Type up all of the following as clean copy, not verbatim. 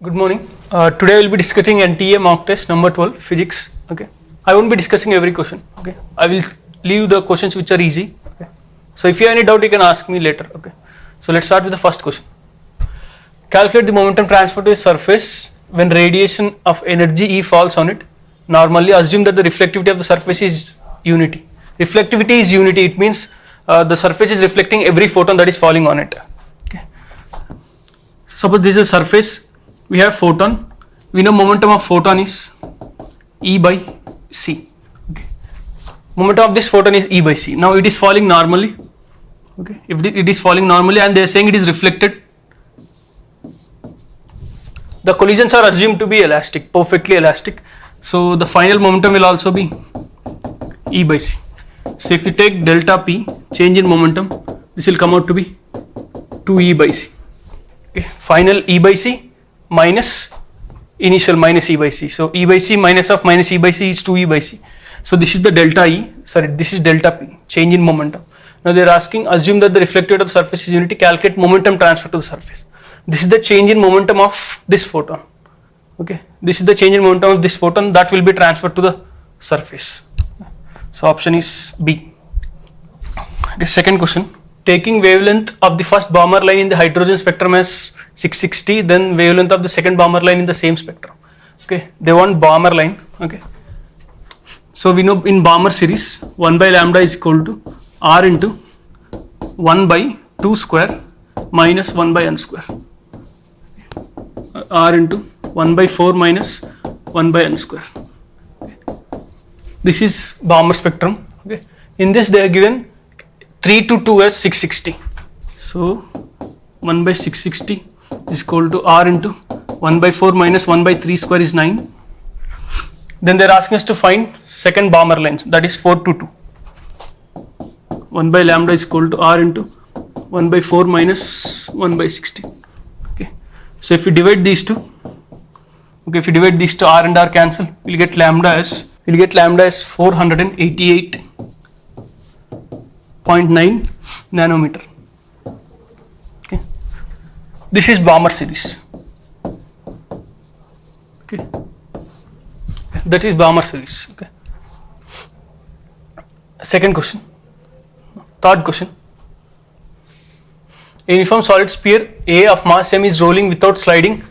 Good morning. Today I will be discussing NTA mock test number 12 physics. Okay. I won't be discussing every question. Okay. I will leave the questions which are easy. Okay. So if you have any doubt, you can ask me later. Okay. So let's start with the first question. Calculate the momentum transfer to a surface when radiation of energy E falls on it. Normally, assume that the reflectivity of the surface is unity. Reflectivity is unity. It means the surface is reflecting every photon that is falling on it. Okay. Suppose this is a surface. We have photon. We know momentum of photon is E by C. Okay. Momentum of this photon is E by C. Now it is falling normally. Okay. If it is falling normally and they are saying it is reflected, the collisions are assumed to be elastic, perfectly elastic. So the final momentum will also be E by C. So if you take delta P, change in momentum, this will come out to be 2E by C. Okay. Final E by C minus initial minus E by C. So E by C minus of minus E by C is 2E by C. So this is the delta E, sorry, this is delta P, change in momentum. Now they are asking, assume that the reflected of the surface is unity, calculate momentum transfer to the surface. This is the change in momentum of this photon. Okay, this is the change in momentum of this photon that will be transferred to the surface. So option is B. Okay, second question. Taking wavelength of the first Balmer line in the hydrogen spectrum as 660, then wavelength of the second Balmer line in the same spectrum. Okay, they want Balmer line. Okay, so we know in Balmer series 1 by lambda is equal to R into 1 by 2 square minus 1 by n square. R into 1 by 4 minus 1 by n square. Okay. This is Balmer spectrum. Okay. In this they are given 3 to 2 as 660. So 1 by 660 is equal to R into 1 by 4 minus 1 by 3 square is 9. Then they are asking us to find second Balmer line, that is 4 to 2. 1 by lambda is equal to R into 1 by 4 minus 1 by 60. Okay. So if we divide these two, okay, if we divide these two, R and R cancel, we'll get lambda as 488.9 nanometer. Okay. This is Balmer series. Okay. That is Balmer series. Okay. Second question. Third question. A uniform solid sphere A of mass m is rolling without sliding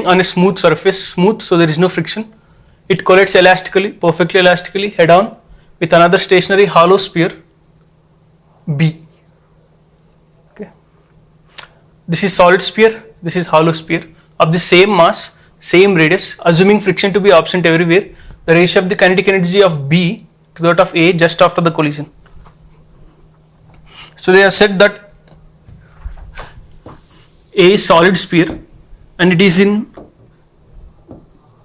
on a smooth surface, so there is no friction. It collides elastically, perfectly elastically, head on with another stationary hollow sphere B. Okay. This is solid sphere, this is hollow sphere of the same mass, same radius, assuming friction to be absent everywhere. The ratio of the kinetic energy of B to that of A just after the collision. So they have said that A is solid sphere and it is in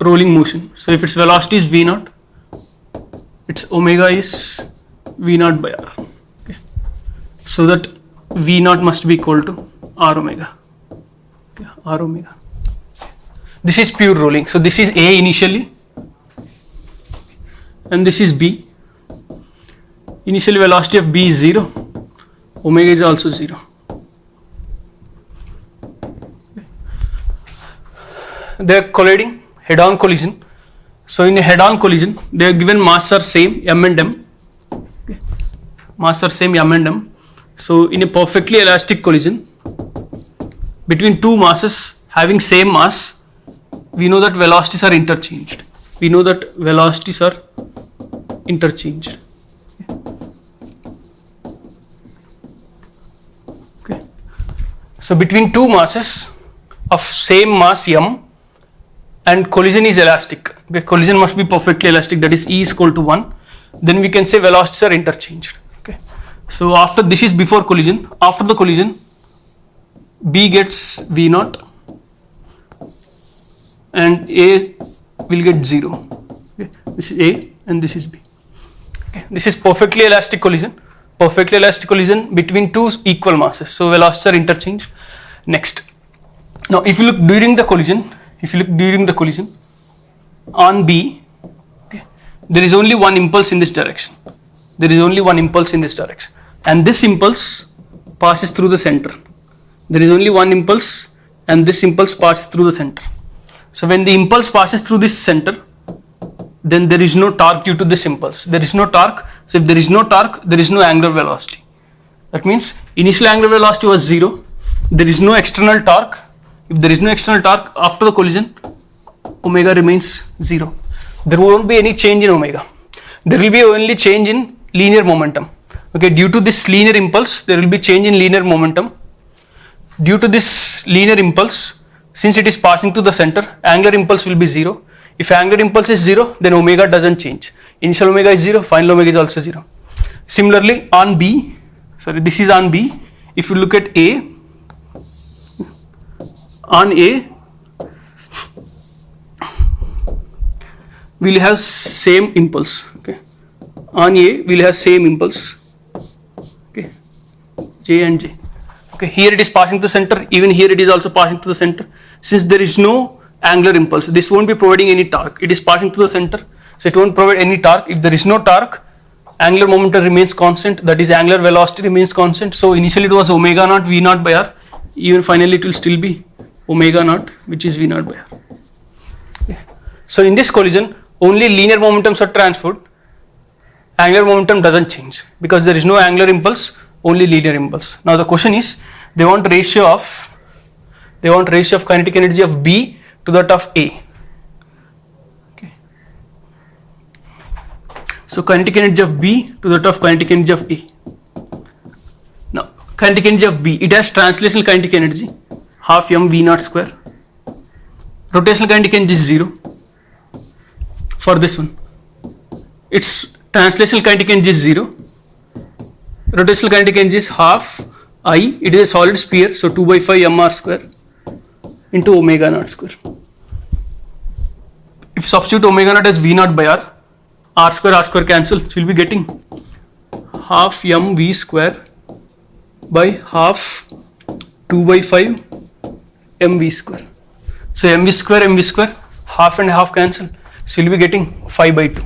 rolling motion. So if its velocity is V0, its omega is V0 by R. Okay. So that V0 must be equal to R omega. Okay. R omega. This is pure rolling. So this is A initially and this is B. Initial velocity of B is 0. Omega is also 0. They are colliding, head-on collision. So in a head-on collision, they are given mass are same, m and m. Okay. Mass are same, m and m. So in a perfectly elastic collision between two masses having same mass, we know that velocities are interchanged. Okay. So between two masses of same mass m and collision is elastic. Okay, collision must be perfectly elastic, that is E is equal to 1. Then we can say velocities are interchanged. Okay. So after this is before collision, after the collision, B gets V0 and A will get 0. Okay. This is A and this is B. Okay. This is perfectly elastic collision. Perfectly elastic collision between two equal masses. So velocities are interchanged. Next. Now if you look during the collision on B, okay, there is only one impulse in this direction. And this impulse passes through the center. There is only one impulse and this impulse passes through the center. So when the impulse passes through this center, then there is no torque due to this impulse. There is no torque. So if there is no torque, there is no angular velocity. That means initial angular velocity was 0. There is no external torque. If there is no external torque after the collision, omega remains 0. There won't be any change in omega. There will be only change in linear momentum. Okay, due to this linear impulse, there will be change in linear momentum. Due to this linear impulse, since it is passing to the center, angular impulse will be 0. If angular impulse is 0, then omega doesn't change. Initial omega is 0, final omega is also 0. Similarly, on B, this is on B. If you look at A, on A, we will have same impulse. Okay, on A, we will have same impulse. Okay, J and J. Okay, here it is passing to the center, even here it is also passing to the center. Since there is no angular impulse, this won't be providing any torque. It is passing to the center, so it won't provide any torque. If there is no torque, angular momentum remains constant, that is angular velocity remains constant. So initially it was omega naught V naught by R, even finally it will still be omega naught, which is V naught by R. Okay. So in this collision, only linear momentums are transferred. Angular momentum doesn't change because there is no angular impulse, only linear impulse. Now the question is, they want ratio of kinetic energy of B to that of A. Okay. So kinetic energy of B to that of kinetic energy of A. Now kinetic energy of B, it has translational kinetic energy, half m V naught square. Rotational kinetic energy is 0 for this one. Its translational kinetic energy is 0. Rotational kinetic energy is half I. It is a solid sphere, so 2 by 5 mr square into omega naught square. If substitute omega naught as V naught by R square cancel, so you will be getting half m V square by half 2 by 5 mv square. So mv square, half and half cancel, so you will be getting 5 by 2.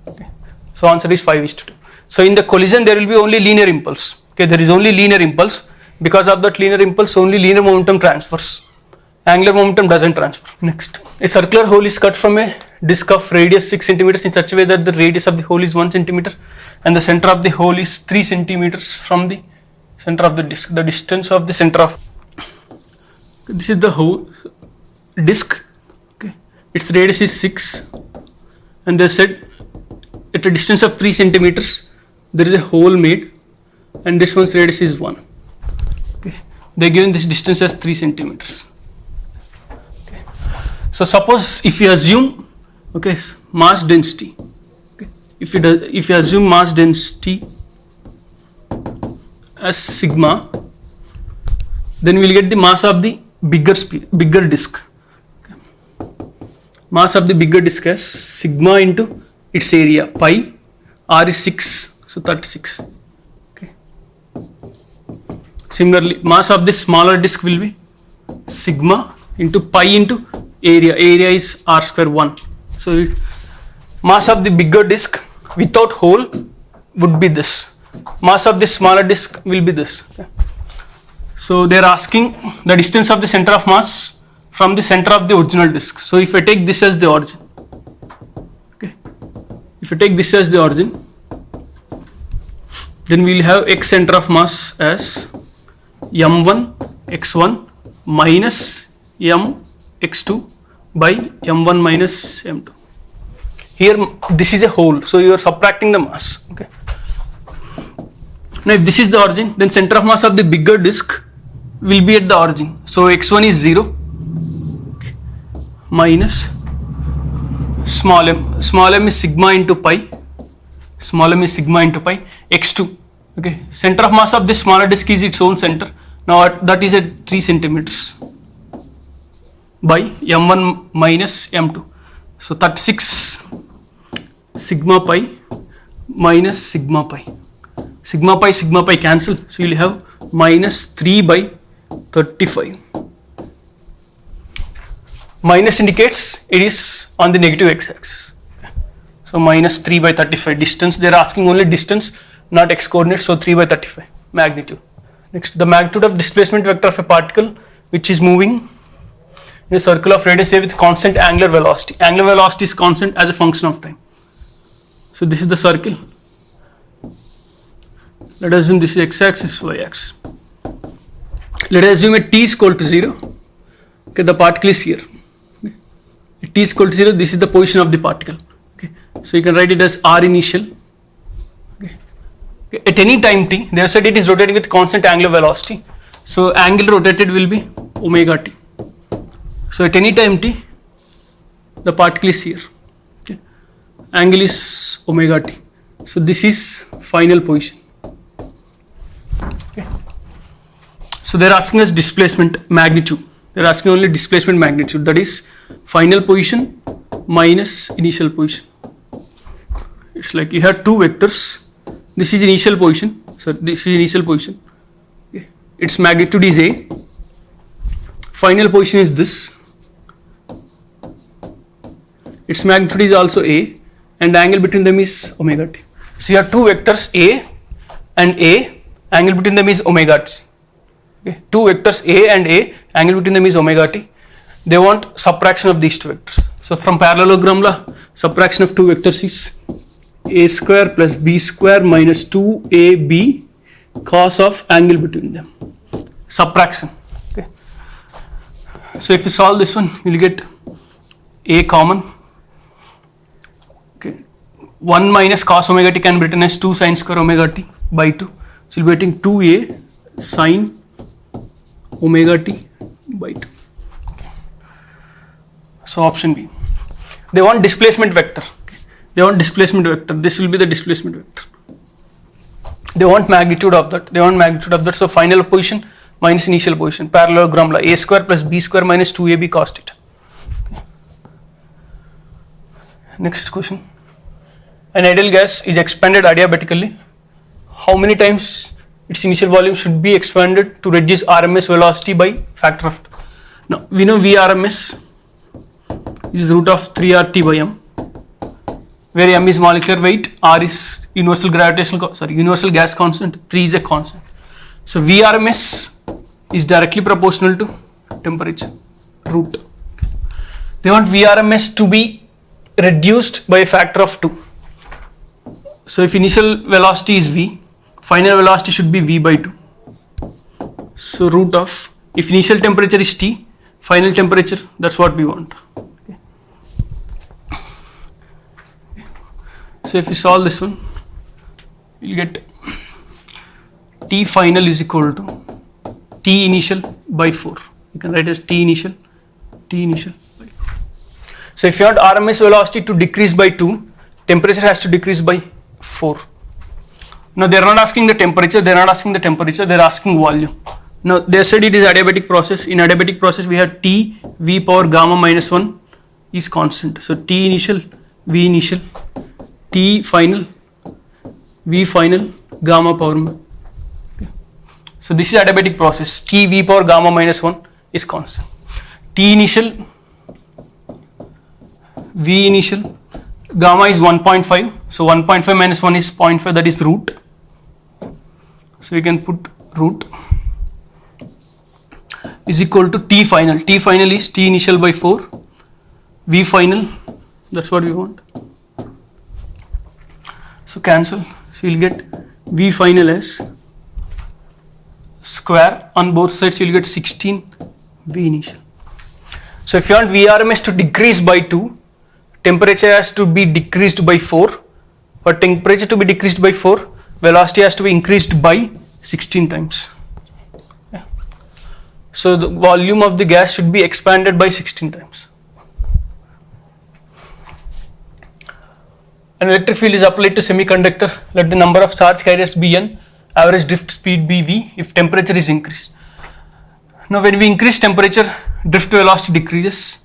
Okay. So answer is 5:2. So in the collision there will be only linear impulse. Okay, there is only linear impulse. Because of that linear impulse, only linear momentum transfers. Angular momentum doesn't transfer. Next, a circular hole is cut from a disc of radius 6 centimeters in such a way that the radius of the hole is 1 centimeter and the center of the hole is 3 centimeters from the center of the disc. The distance of the center of this is the hole disc. Okay, its radius is 6, and they said at a distance of 3 centimeters there is a hole made, and this one's radius is 1. Okay, they given this distance as 3 centimeters. So suppose if you assume, okay, mass density, okay, if you assume mass density as sigma, then we will get the mass of the bigger disk. Okay. Mass of the bigger disk as sigma into its area, pi, R is 6, so 36. Okay. Similarly, mass of this smaller disk will be sigma into pi into area is R square 1. So mass of the bigger disk without hole would be this. Mass of the smaller disk will be this. Okay. So they are asking the distance of the center of mass from the center of the original disk. So if I take this as the origin, okay, if I take this as the origin, then we will have x center of mass as m1 x1 minus m x2 by m1 minus m2. Here this is a hole, so you are subtracting the mass. Okay. Now if this is the origin, then center of mass of the bigger disk will be at the origin. So x1 is 0 minus small m. Small m is sigma into pi. Small m is sigma into pi. X2. Okay. Center of mass of this smaller disk is its own center. Now that is at 3 centimeters by m1 minus m2. So 36 sigma pi minus sigma pi. Sigma pi cancel. So you will have minus 3 by 35. Minus indicates it is on the negative x-axis. So minus 3 by 35. Distance, they are asking only distance, not x coordinates. So 3 by 35 magnitude. Next, the magnitude of displacement vector of a particle which is moving in a circle of radius a with constant angular velocity. Angular velocity is constant as a function of time. So this is the circle. Let us assume this is x-axis, y-axis. Let us assume at t is equal to 0. Okay, the particle is here. Okay. At t is equal to 0, this is the position of the particle. Okay. So you can write it as r initial. Okay. Okay. At any time t, they have said it is rotating with constant angular velocity. So angle rotated will be omega t. So at any time t, the particle is here. Okay. Angle is omega t. So this is final position. Okay. So they are asking us displacement magnitude. They are asking only displacement magnitude, that is final position minus initial position. It's like you have two vectors. This is initial position. So this is initial position. Okay. Its magnitude is A. Final position is this. Its magnitude is also A, and the angle between them is omega t. So you have two vectors A and A. Angle between them is omega t. Okay. Two vectors A and A, angle between them is omega t. They want subtraction of these two vectors. So from parallelogram law, subtraction of two vectors is a square plus b square minus 2ab cos of angle between them. Subtraction. Okay. So if you solve this one, you will get a common. Okay. 1 minus cos omega t can be written as 2 sin square omega t by 2. So you will be getting 2a sin omega t by 2. Okay. So option B. They want displacement vector. Okay. They want displacement vector. This will be the displacement vector. They want magnitude of that. They want magnitude of that. So final position minus initial position. Parallelogram law. A square plus b square minus 2ab cos theta. Okay. Next question. An ideal gas is expanded adiabatically. How many times its initial volume should be expanded to reduce RMS velocity by factor of 2? Now we know Vrms is root of 3RT by m, where m is molecular weight, R is universal gas constant, 3 is a constant. So Vrms is directly proportional to temperature, root. They want Vrms to be reduced by a factor of 2. So if initial velocity is v, final velocity should be v by 2. So root of, if initial temperature is T, final temperature, that's what we want. Okay. So if we solve this one, you'll get T final is equal to T initial by 4. You can write as T initial by 4. So if you want RMS velocity to decrease by 2, temperature has to decrease by 4. Now they are not asking the temperature, they are asking volume. Now they said it is adiabatic process. In adiabatic process we have T V power gamma minus 1 is constant. So T initial, V initial, T final, V final, gamma power. Okay. So this is adiabatic process. T V power gamma minus 1 is constant. T initial, V initial, gamma is 1.5. So 1.5 minus 1 is 0.5, that is root. So you can put root is equal to T final. T final is T initial by 4. V final, that's what we want. So cancel. So you'll get V final as square. On both sides you'll get 16 V initial. So if you want Vrms to decrease by 2, temperature has to be decreased by 4. For temperature to be decreased by 4, velocity has to be increased by 16 times. Yeah. So the volume of the gas should be expanded by 16 times. An electric field is applied to semiconductor. Let the number of charge carriers be n, average drift speed be v if temperature is increased. Now when we increase temperature, drift velocity decreases.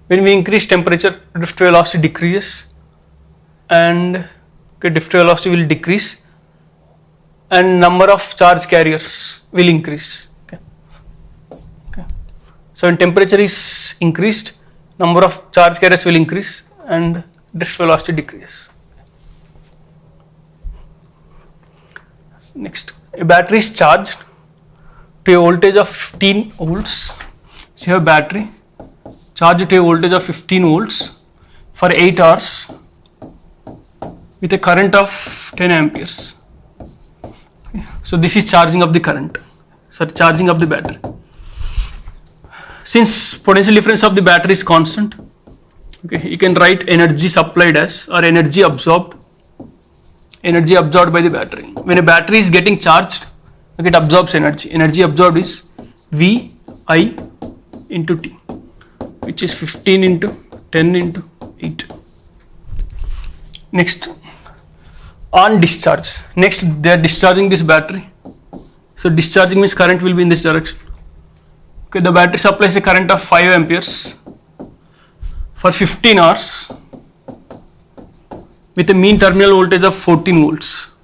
When we increase temperature, drift velocity decreases, and drift velocity will decrease, and number of charge carriers will increase. So when temperature is increased, number of charge carriers will increase and drift velocity decreases. Next, a battery is charged to a voltage of 15 volts. So you have battery charged to a voltage of 15 volts for 8 hours with a current of 10 amperes. Okay. So this is charging of the current, charging of the battery. Since potential difference of the battery is constant, okay, you can write energy supplied as, or energy absorbed by the battery. When a battery is getting charged, okay, it absorbs energy. Energy absorbed is V I into T, which is 15 into 10 into 8. Next, on discharge. Next, they are discharging this battery. So discharging means current will be in this direction. Okay, the battery supplies a current of 5 amperes for 15 hours with a mean terminal voltage of 14 volts.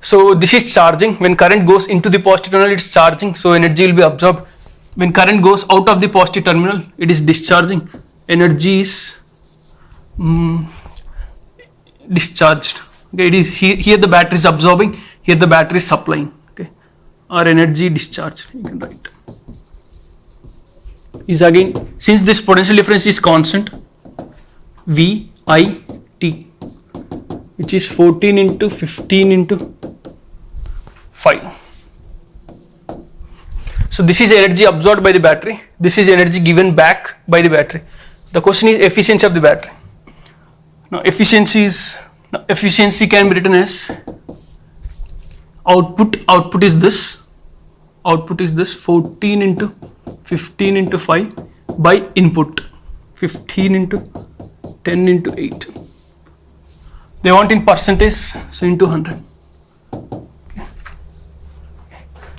So this is charging. When current goes into the positive terminal, it's charging, so energy will be absorbed. When current goes out of the positive terminal, it is discharging. Energy is discharged. Okay, it is here the battery is absorbing, here the battery is supplying. Okay, or energy discharge, you can write. Is again, since this potential difference is constant, V I T, which is 14 into 15 into 5. So this is energy absorbed by the battery. This is energy given back by the battery. The question is efficiency of the battery. Now efficiency can be written as output. Output is this 14 into 15 into 5 by input 15 into 10 into 8. They want in percentage, so into 100. Okay.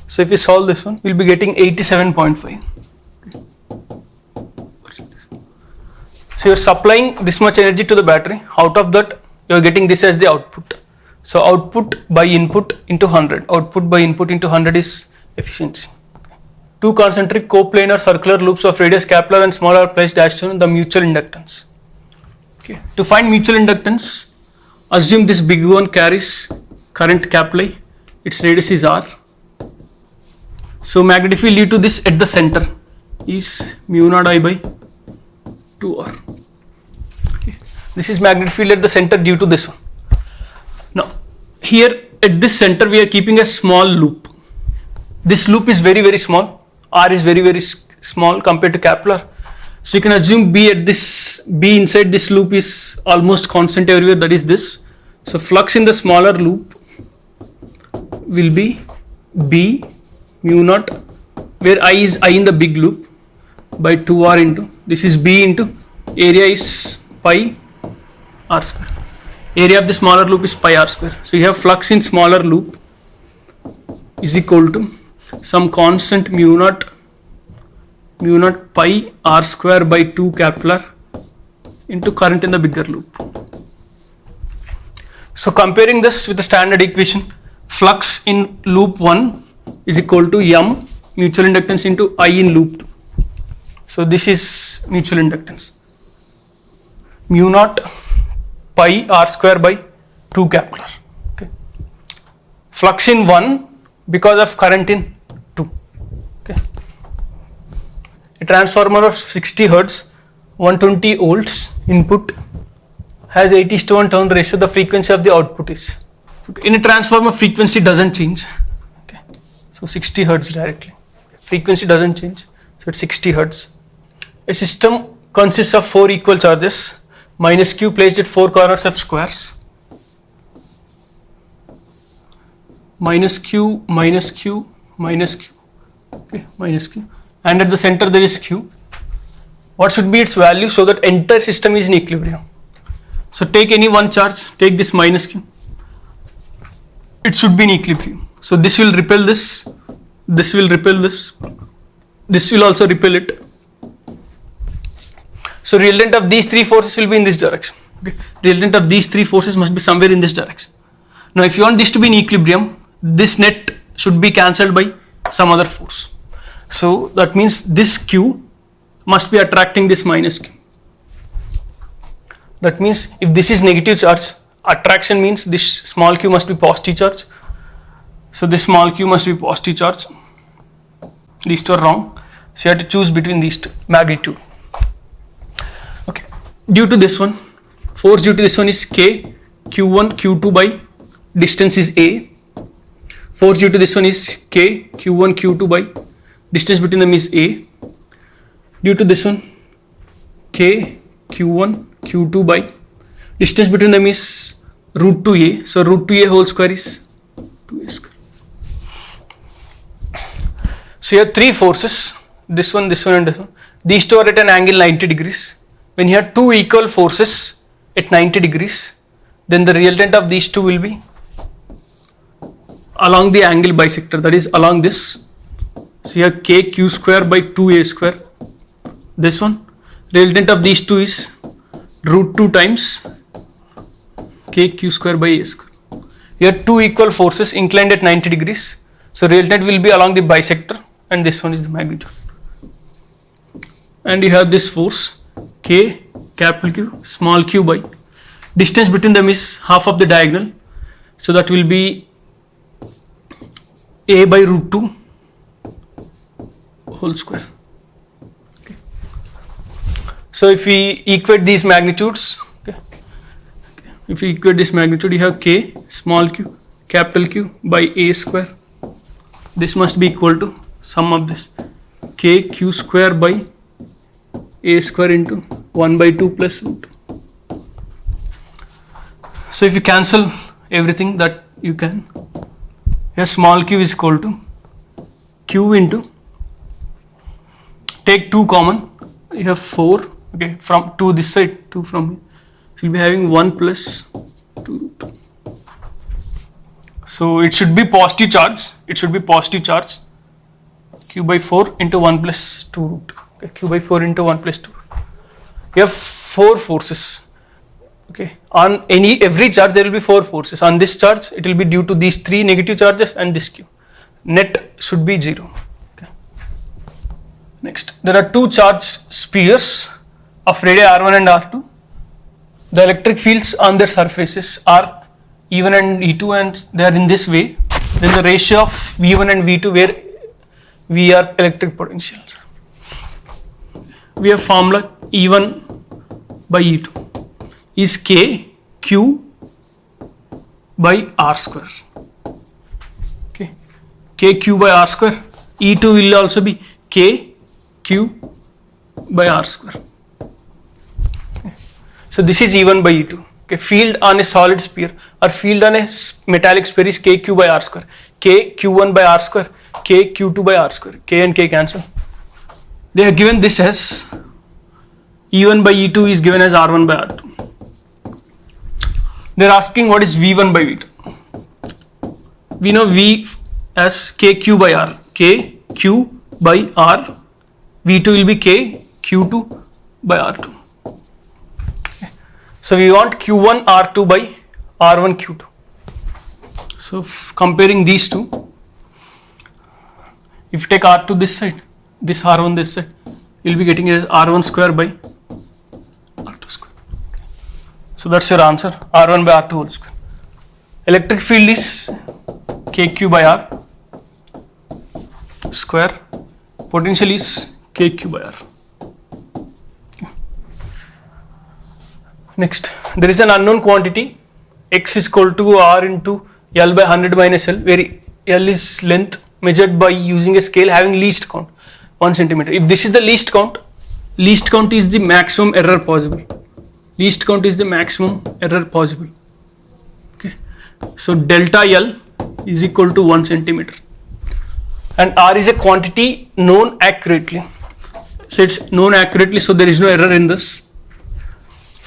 So if we solve this one, we'll be getting 87.5. So you're supplying this much energy to the battery. Out of that, you're getting this as the output. So output by input into 100. Output by input into 100 is efficiency. Two concentric coplanar circular loops of radius capital and small r placed dash on the mutual inductance. Okay. To find mutual inductance, assume this big one carries current capital I, its radius is r. So magnetic field due to this at the center is mu naught I by 2r. Okay. This is magnetic field at the center due to this one. Now here at this center we are keeping a small loop. This loop is very small. R is very small compared to capital R. So you can assume B inside this loop is almost constant everywhere, that is this. So flux in the smaller loop will be B mu naught, where I is I in the big loop, by 2R into, this is B into, area is pi R square. Area of the smaller loop is pi R square. So you have flux in smaller loop is equal to some constant mu naught pi R square by 2 capital R into current in the bigger loop. So comparing this with the standard equation, flux in loop 1 is equal to M mutual inductance into I in loop 2. So this is mutual inductance. Mu naught pi R square by 2 capital R. Okay. Flux in 1 because of current in 2. Okay. A transformer of 60 Hertz, 120 volts input has 80:1 turn ratio. The frequency of the output is. Okay. In a transformer, frequency doesn't change. Okay. So 60 Hertz directly. Frequency doesn't change. So it's 60 Hertz. A system consists of 4 equal charges minus q placed at 4 corners of squares. Minus q, minus q, minus q. Okay, minus q. And at the center there is q. What should be its value so that entire system is in equilibrium? So take any one charge, take this minus q. It should be in equilibrium. So this will repel this, this will repel this, this will also repel it. So resultant of these three forces will be in this direction. Okay. Resultant of these three forces must be somewhere in this direction. Now if you want this to be in equilibrium, this net should be cancelled by some other force. So that means this q must be attracting this minus q. That means if this is negative charge, attraction means this small q must be positive charge. So this small q must be positive charge. These two are wrong. So you have to choose between these two magnitude. Okay. Due to this one, force due to this one is K, Q1, Q2 by distance is A. Force due to this one is K, Q1, Q2 by distance between them is A. Due to this one, K, Q1, Q2 by distance between them is root 2A. So root 2A whole square is 2A square. So you have three forces, this one and this one. These two are at an angle 90 degrees. When you have two equal forces at 90 degrees, then the resultant of these two will be along the angle bisector, that is along this. So you have KQ square by 2A square. This one, resultant of these two is root 2 times KQ square by A square. You have two equal forces inclined at 90 degrees. So resultant will be along the bisector, and this one is the magnitude. And you have this force K, capital Q, small q by distance between them is half of the diagonal. So that will be A by root 2 whole square. Okay. So if we equate these magnitudes, if you equate this magnitude, you have K, small q, capital Q by A square. This must be equal to sum of this K Q square by A square into 1 by 2 plus root. So if you cancel everything that you can, here small q is equal to Q into, take 2 common, you have 4, okay, from 2 this side, 2 from here. So you'll be having 1 plus 2 root. So it should be positive charge, q by 4 into 1 plus 2 root. Okay, q by 4 into 1 plus 2 root. You have 4 forces. Okay, on every charge there will be 4 forces. On this charge it will be due to these 3 negative charges and this q. Net should be 0. Okay. Next, there are 2 charged spheres of radii r1 and r2. The electric fields on their surfaces are E1 and E2, and they are in this way. Then the ratio of V1 and V2 where V are electric potentials. We have formula E1 by E2 is K Q by R square. Okay, K Q by R square. E2 will also be K Q by R square. Okay. So this is E1 by E2. Okay, field on a solid sphere or field on a metallic sphere is K Q by R square. K Q1 by R square, K Q2 by R square. K and K cancel. They have given this as E1 by E2 is given as R1 by R2. They are asking what is V1 by V2. We know V as KQ by R. K Q by R. V2 will be K Q2 by R2. So we want Q1 R2 by R1 Q2. So comparing these two, if you take R2 this side, this R1 this side, you will be getting as R1 square by R2 square. Okay. So that's your answer, R1 by R2 whole square. Electric field is KQ by R square. Potential is KQ by R. Next, there is an unknown quantity x is equal to r into L by 100 minus L, where L is length measured by using a scale having least count 1 centimeter. If this is the least count is the maximum error possible. Least count is the maximum error possible. Okay, so delta L is equal to 1 centimeter, and R is a quantity known accurately. So it's known accurately, so there is no error in this.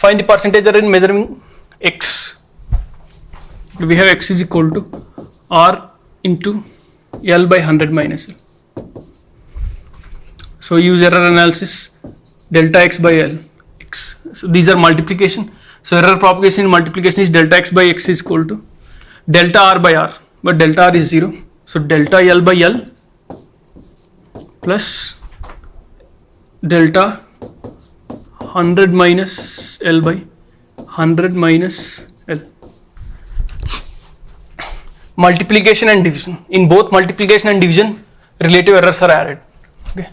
Find the percentage error in measuring x. We have x is equal to r into L by 100 minus L. So use error analysis, delta x by L x. So these are multiplication. So error propagation in multiplication is delta x by x is equal to delta r by r, but delta r is 0. So delta L by L plus delta 100 minus L by 100 minus L. Multiplication and division. In both multiplication and division, relative errors are added. Okay.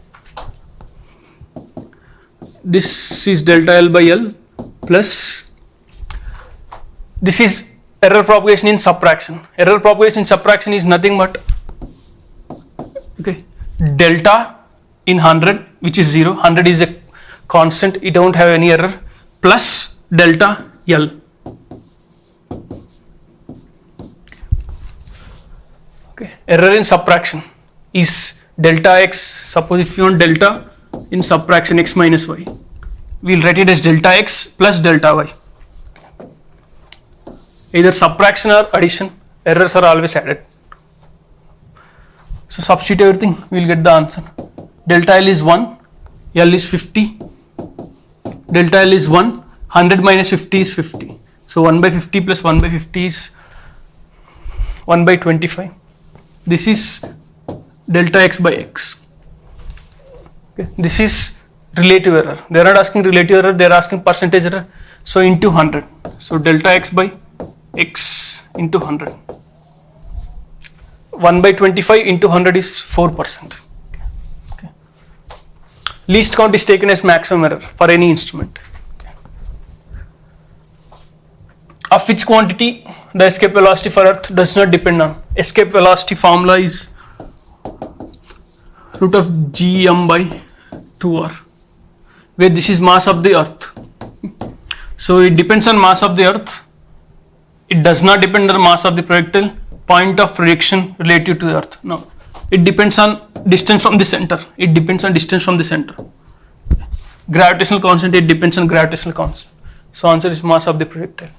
This is delta L by L plus this is error propagation in subtraction. Error propagation in subtraction is nothing but delta in 100, which is 0. 100 is a constant, it don't have any error, plus delta L. Okay. Error in subtraction is delta x. Suppose if you want delta in subtraction x minus y, we'll write it as delta x plus delta y. Either subtraction or addition, errors are always added. So substitute everything, we'll get the answer. Delta L is 1, L is 50. Delta L is 1, 100 minus 50 is 50. So 1 by 50 plus 1 by 50 is 1 by 25. This is delta x by x. Okay. This is relative error. They are not asking relative error, they are asking percentage error. So into 100. So delta x by x into 100. 1 by 25 into 100 is 4%. Okay. Least count is taken as maximum error for any instrument. Okay. Of which quantity the escape velocity for Earth does not depend on. Escape velocity formula is root of gm by 2r, where this is mass of the Earth. So it depends on mass of the Earth. It does not depend on the mass of the projectile. Point of projection relative to the Earth. No, it depends on distance from the center. It depends on distance from the center. Gravitational constant, it depends on gravitational constant. So answer is mass of the projectile.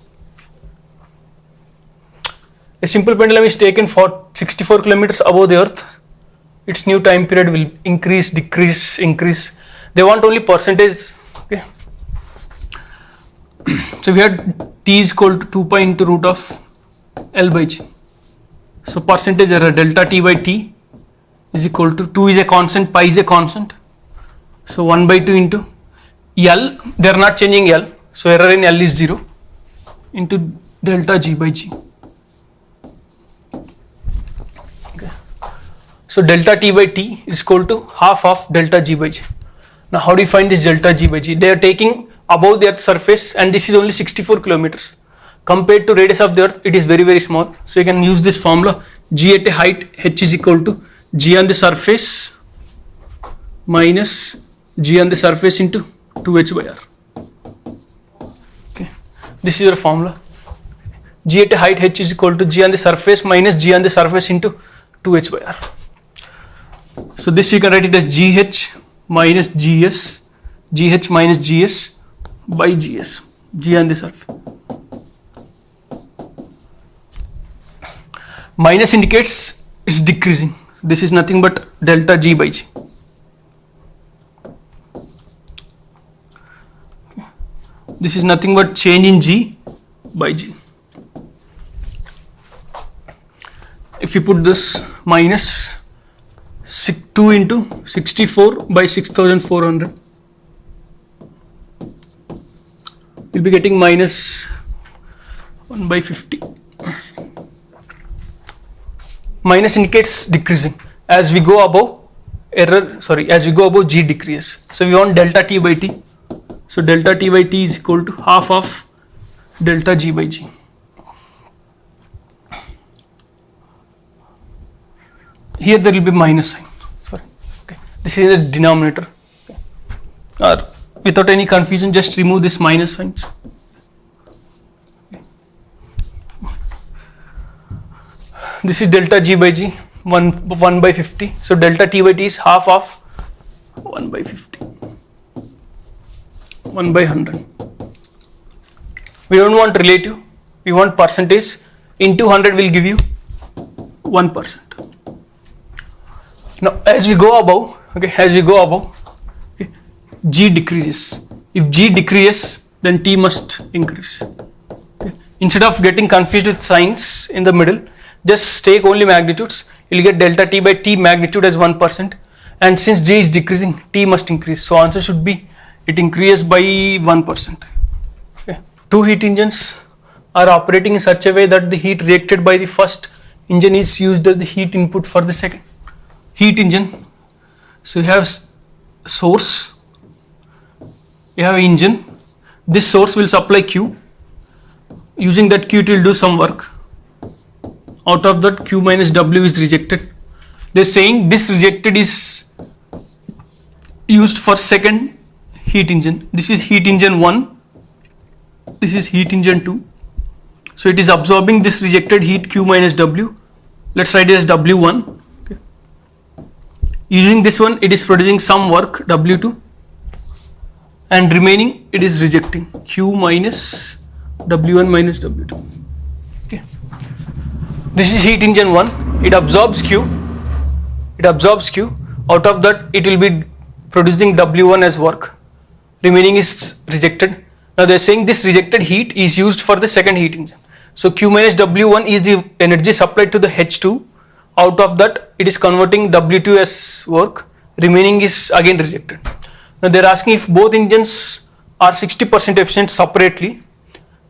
A simple pendulum is taken for 64 kilometers above the Earth. Its new time period will increase, decrease, increase. They want only percentage. Okay. So we had t is equal to 2 pi into root of L by g. So percentage error delta t by t is equal to 2 is a constant, pi is a constant. So 1 by 2 into L, they are not changing L. So error in L is 0 into delta g by g. Okay. So delta t by t is equal to half of delta g by g. Now how do you find this delta g by g? They are taking above the Earth's surface and this is only 64 kilometers. Compared to radius of the Earth, it is very, very small. So you can use this formula. G at a height, h is equal to g on the surface minus g on the surface into 2h by r. Okay. This is your formula. G at a height, h is equal to g on the surface minus g on the surface into 2h by r. So this you can write it as gh minus gs, gh minus gs by gs, g on the surface. Minus indicates is decreasing. This is nothing but delta g by g. This is nothing but change in g by g. If you put this minus 2 into 64 by 6400, you'll be getting minus 1 by 50. Minus indicates decreasing. As we go above as we go above, g decreases. So we want delta t by t. So delta t by t is equal to half of delta g by g. Here there will be minus sign. Sorry. Okay. This is the denominator. Okay. Or without any confusion, just remove this minus signs. This is delta g by g, 1 by 50. So delta t by t is half of 1 by 50, 1 by 100. We don't want relative, we want percentage. Into 100 will give you 1%. Now as we go above, g decreases. If g decreases, then t must increase. Okay. Instead of getting confused with signs in the middle, just take only magnitudes. You will get delta t by t magnitude as 1%, and since g is decreasing, t must increase. So answer should be it increases by 1%. Okay. two heat engines are operating in such a way that the heat rejected by the first engine is used as the heat input for the second heat engine. So you have source, you have engine, this source will supply Q, using that Q it will do some work, out of that Q minus W is rejected. They are saying this rejected is used for second heat engine. This is heat engine 1, this is heat engine 2. So it is absorbing this rejected heat Q minus W. Let's write it as W1. Okay. Using this one it is producing some work W2, and remaining it is rejecting Q minus W1 minus W2. Okay. This is heat engine 1, it absorbs Q, out of that it will be producing W1 as work, remaining is rejected. Now they are saying this rejected heat is used for the second heat engine. So Q minus W1 is the energy supplied to the H2, out of that it is converting W2 as work, remaining is again rejected. Now they are asking if both engines are 60% efficient separately,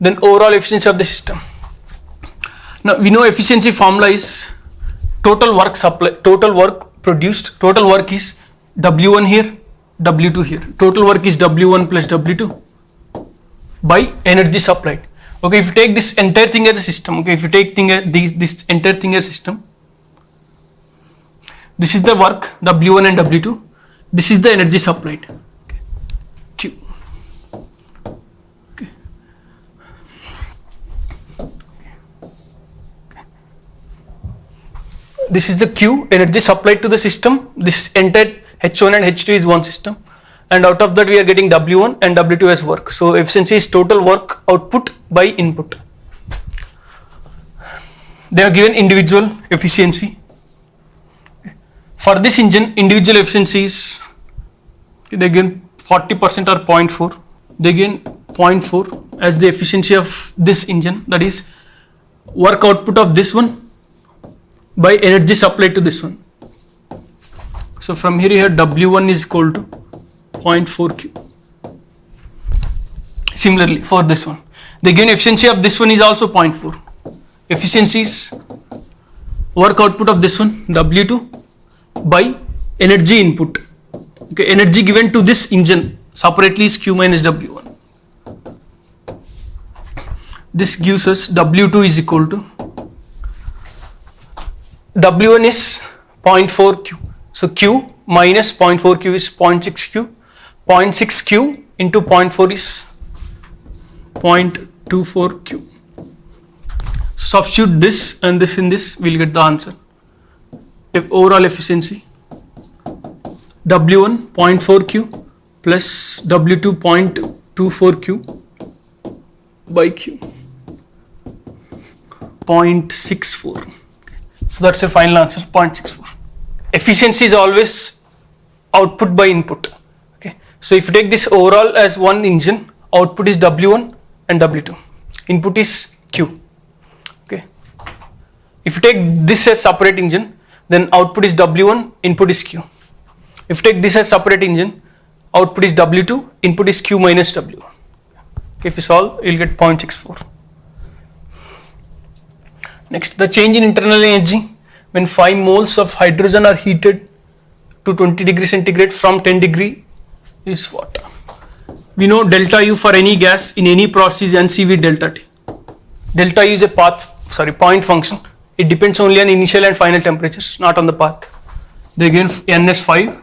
then overall efficiency of the system. Now we know efficiency formula is total work supply, total work produced, total work is W1 here, W2 here. Total work is W1 plus W2 by energy supplied. Okay, if you take this entire thing as a system, okay, if you take this entire thing as a system, this is the work W1 and W2, this is the energy supplied, okay, Q. Okay. This is the Q, energy supplied to the system. This entire H1 and H2 is one system, and out of that we are getting W1 and W2 as work. So efficiency is total work output by input. They are given individual efficiency. For this engine, individual efficiency is, they gain 40% or 0.4. They gain 0.4 as the efficiency of this engine, that is work output of this one by energy supplied to this one. So from here you have W1 is equal to 0.4 Q. Similarly for this one, the gain efficiency of this one is also 0.4. Efficiency is work output of this one W2 by energy input. Okay, energy given to this engine separately is Q minus W1. This gives us W2 is equal to, W1 is 0.4 Q. So Q minus 0.4 Q is 0.6 Q. 0.6 Q into 0.4 is 0.24 Q. Substitute this and this in this, we'll get the answer. If overall efficiency, W1 0.4 Q plus W2 0.24 Q by Q, 0.64. So that's your final answer, 0.64. Efficiency is always output by input. Okay. So if you take this overall as one engine, output is W1 and W2. Input is Q. Okay. If you take this as separate engine, then output is W1, input is Q. If you take this as separate engine, output is W2, input is Q minus W1. Okay. If you solve, you will get 0.64. Next, the change in internal energy when 5 moles of hydrogen are heated to 20 degrees centigrade from 10 degree is what? We know delta U for any gas in any process is NCV delta T. Delta U is a point function. It depends only on initial and final temperatures, not on the path. They given N as 5.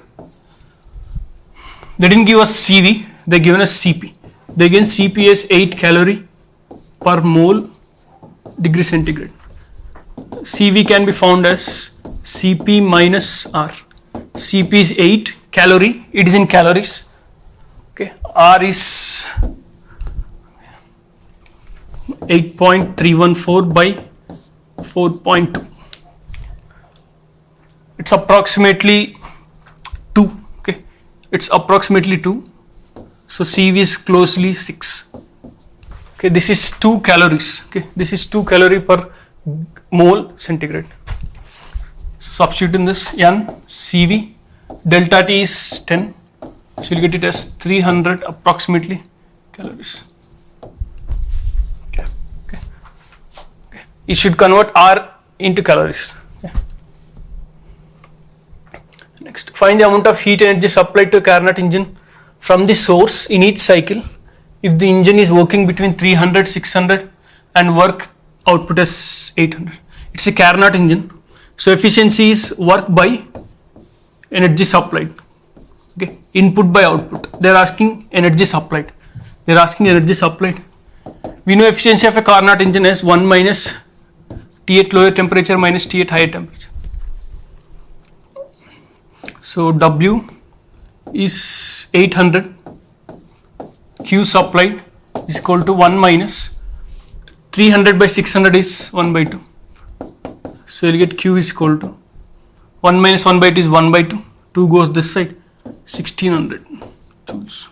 They didn't give us CV, they given us CP. They given CP as 8 calorie per mole degree centigrade. CV can be found as CP minus R. CP is 8 calorie, it is in calories. Okay, R is 8.314 by 4.2. It's approximately 2. Okay, it's approximately 2. So CV is closely 6. Okay, this is 2 calories. Okay, this is 2 calorie per mole centigrade. So substitute in this N, CV, delta T is 10. So you'll get it as 300 approximately calories. it should convert R into calories. Okay. Next, find the amount of heat energy supplied to a Carnot engine from the source in each cycle if the engine is working between 300, 600 and work output as 800. It's a Carnot engine. So efficiency is work by energy supplied. Okay, input by output. They are asking energy supplied. They are asking energy supplied. We know efficiency of a Carnot engine as 1 minus T at lower temperature minus T at higher temperature. So W is 800. Q supplied is equal to 1 minus 300 by 600 is 1 by 2. So you'll get Q is equal to 1 minus 1 by 2 is 1 by 2. 2 goes this side. 1600 joules.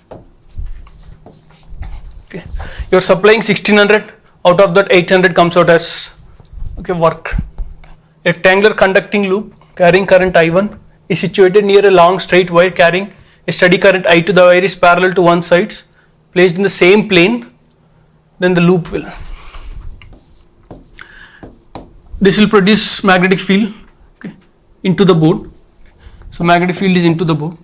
Okay, you're supplying 1600. Out of that, 800 comes out as work. A rectangular conducting loop carrying current I1 is situated near a long straight wire carrying a steady current I2. The wire is parallel to one side, placed in the same plane. Then the loop will. This will produce magnetic field into the board. So magnetic field is into the board.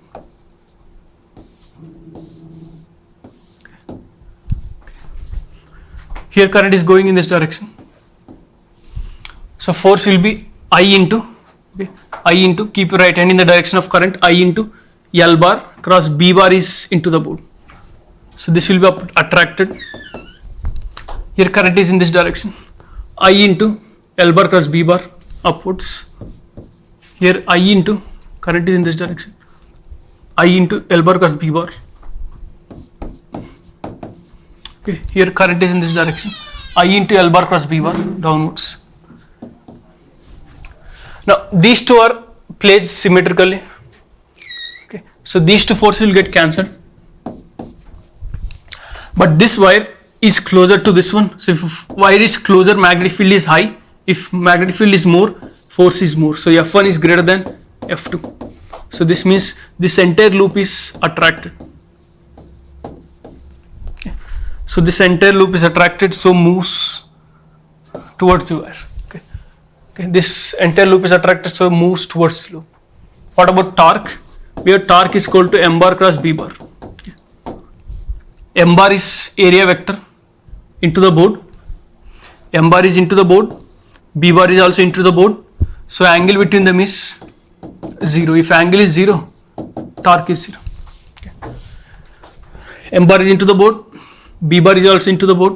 Here current is going in this direction. So force will be I into, keep your right hand in the direction of current, I into L bar cross B bar is into the board. So this will be attracted. Here current is in this direction. I into L bar cross B bar upwards. Here I into current is in this direction. I into L bar cross B bar. Okay, here current is in this direction. I into L bar cross B bar downwards. Now these two are placed symmetrically. Okay, so these two forces will get cancelled. But this wire is closer to this one. So if wire is closer, magnetic field is high. If magnetic field is more, force is more. So F1 is greater than F2. So this means this entire loop is attracted. Okay. So this entire loop is attracted, so moves towards the wire. Okay. Okay. This entire loop is attracted, so moves towards the loop. What about torque? Where torque is equal to M bar cross B bar. Okay. M bar is area vector into the board. M bar is into the board. B bar is also into the board. So angle between them is 0. If angle is 0, torque is 0. Okay. M bar is into the board. B bar is also into the board.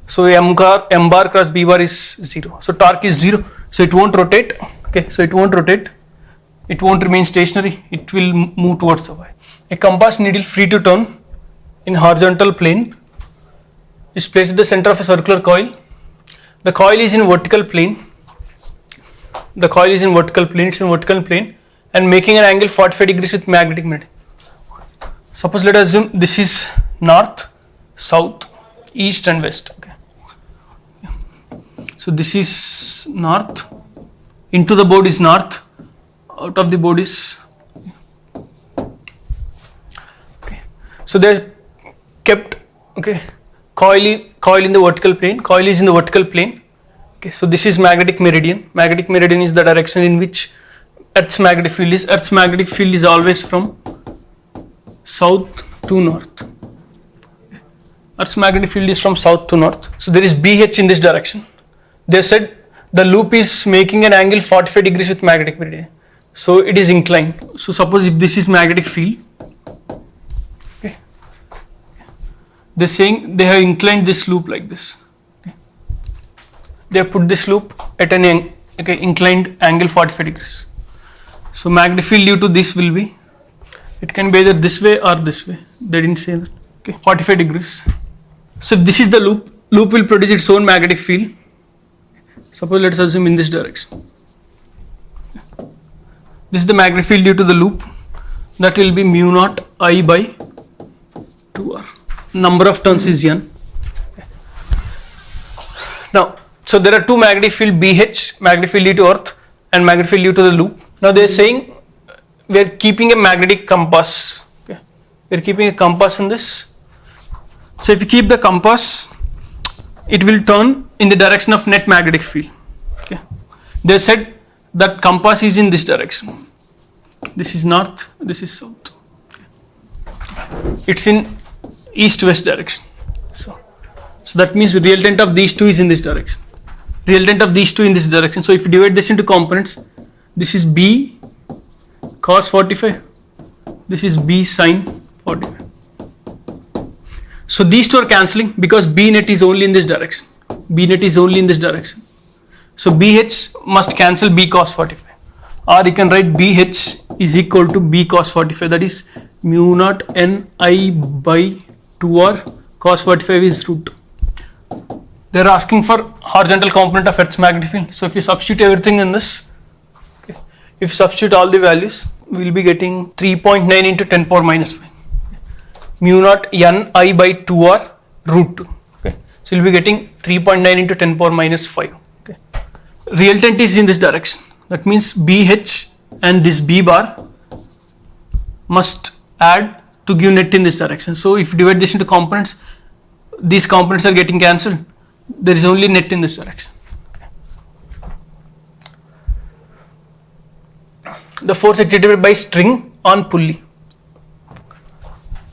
So M bar cross B bar is 0. So torque is 0. So it won't rotate. Okay. So it won't rotate. It won't remain stationary. It will move towards the wire. A compass needle free to turn in horizontal plane is placed at the center of a circular coil. The coil is in vertical plane. The coil is in vertical plane. It's in vertical plane and making an angle 45 degrees with magnetic meridian. Suppose let us assume this is north, south, east and west. Okay. So this is north. Into the board is north. Out of the board is. Okay. So they kept coil in the vertical plane. Coil is in the vertical plane. Okay. So this is magnetic meridian. Magnetic meridian is the direction in which Earth's magnetic field is. Earth's magnetic field is always from south to north. Earth's magnetic field is from south to north. So there is BH in this direction. They said the loop is making an angle 45 degrees with magnetic meridian. So it is inclined. So suppose if this is magnetic field, okay, they're saying they have inclined this loop like this. Okay. They have put this loop at an inclined angle 45 degrees. So magnetic field due to this will be, it can be either this way or this way. They didn't say that. Okay, 45 degrees. So if this is the loop will produce its own magnetic field. Suppose let's assume in this direction. This is the magnetic field due to the loop. That will be mu naught I by 2r. Number of turns is n. Now, so there are two magnetic field BH, magnetic field due to earth and magnetic field due to the loop. Now they are saying we are keeping a magnetic compass. Okay. We are keeping a compass in this. So if you keep the compass, it will turn in the direction of net magnetic field. Okay, they said that compass is in this direction. This is north, this is south. It's in east-west direction. So that means the resultant of these two is in this direction. Resultant of these two in this direction. So if you divide this into components, this is B cos 45, this is B sin 45. So these two are cancelling because B net is only in this direction. B net is only in this direction. So BH must cancel B cos 45. Or you can write BH is equal to B cos 45, that is mu naught Ni by 2R cos 45 is root 2. They are asking for horizontal component of Earth's magnetic field. So if you substitute everything in this, okay, if you substitute all the values, we will be getting 3.9 into 10 power minus 5. Mu naught Ni by 2R root 2. Okay. So you will be getting 3.9 into 10 power minus 5. Okay. Resultant is in this direction. That means BH and this B bar must add to give net in this direction. So if you divide this into components, these components are getting cancelled. There is only net in this direction. The force exerted by string on pulley.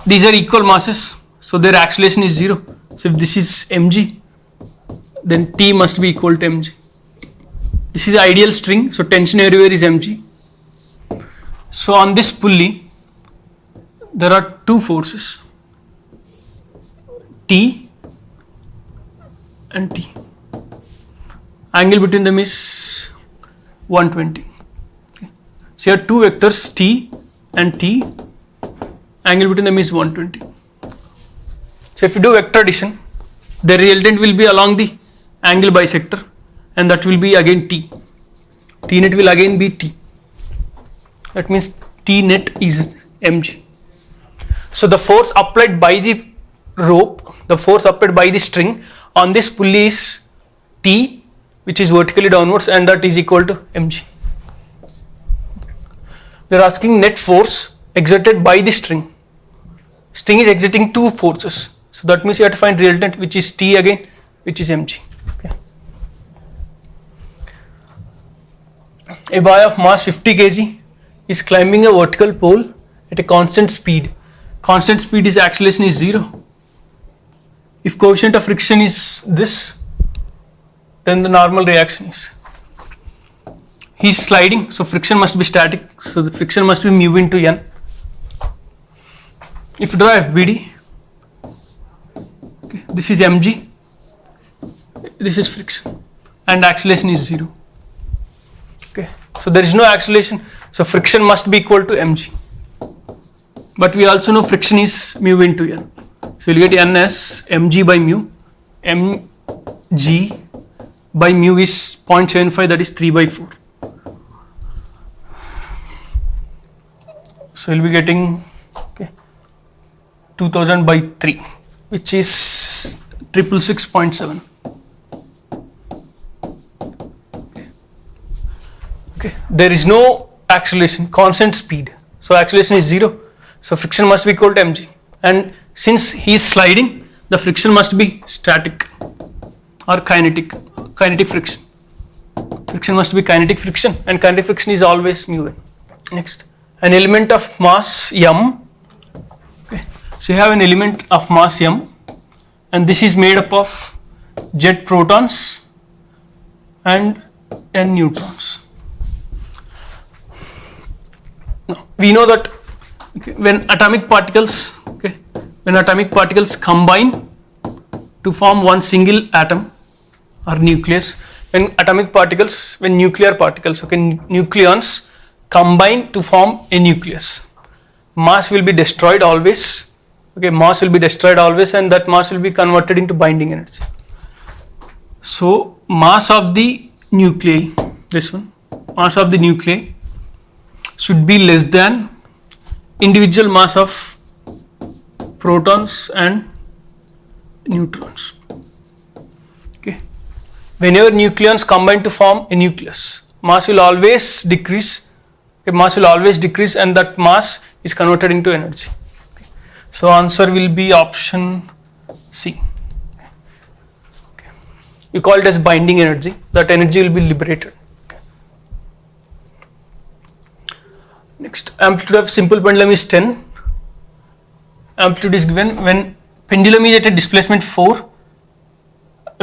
These are equal masses, so their acceleration is 0. So if this is mg, then T must be equal to mg. This is ideal string, so tension everywhere is mg. So on this pulley, there are two forces, T and T. Angle between them is 120. Okay. So you have two vectors T and T. Angle between them is 120. So if you do vector addition, the resultant will be along the angle bisector, and that will be again T. T net will again be T. That means T net is mg. So the force applied by the rope, the force applied by the string on this pulley is T, which is vertically downwards, and that is equal to mg. They are asking net force exerted by the string. String is exerting two forces, so that means you have to find resultant, which is T again, which is mg. Okay. A boy of mass 50 kg is climbing a vertical pole at a constant speed. Constant speed is acceleration is 0. If coefficient of friction is this, then the normal reaction is. He is sliding, so friction must be static, so the friction must be mu into n. If you draw FBD, okay, this is mg, this is friction, and acceleration is 0. Okay, so there is no acceleration, so friction must be equal to mg. But we also know friction is mu into n. So you will get n as mg by mu. Mg by mu is 0.75, that is 3 by 4. So you will be getting 2000 by 3, which is 666.7. Okay, there is no acceleration, constant speed, so acceleration is 0, so friction must be equal to mg, and since he is sliding, the friction must be static or kinetic friction. Friction must be kinetic friction, and kinetic friction is always mu n. Next, an element of mass m. Okay. So you have an element of mass m, and this is made up of z protons and n neutrons. Now, we know that when atomic particles combine to form one single atom or nucleus, when nuclear particles, nucleons combine to form a nucleus, mass will be destroyed always. Mass will be destroyed always, and that mass will be converted into binding energy. So mass of the nuclei, mass of the nuclei should be less than individual mass of protons and neutrons. Okay. Whenever nucleons combine to form a nucleus, mass will always decrease. And that mass is converted into energy. Okay. So answer will be option C. Okay. You call it as binding energy. That energy will be liberated. Next, amplitude of simple pendulum is 10. Amplitude is given when pendulum is at a displacement 4,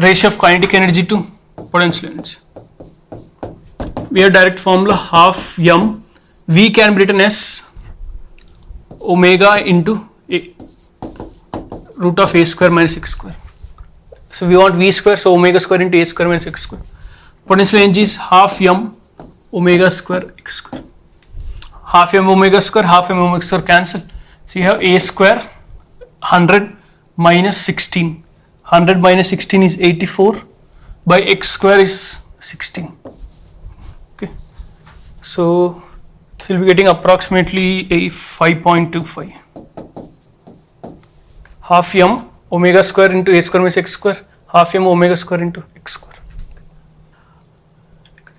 ratio of kinetic energy to potential energy. We have direct formula half m. V can be written as omega into root of a square minus x square. So we want v square, so omega square into a square minus x square. Potential energy is half m omega square x square. Half m omega square cancel. So you have a square 100 minus 16. 100 minus 16 is 84 by x square is 16. Okay. So you'll be getting approximately a 5.25. Half m omega square into a square minus x square, half m omega square into x square.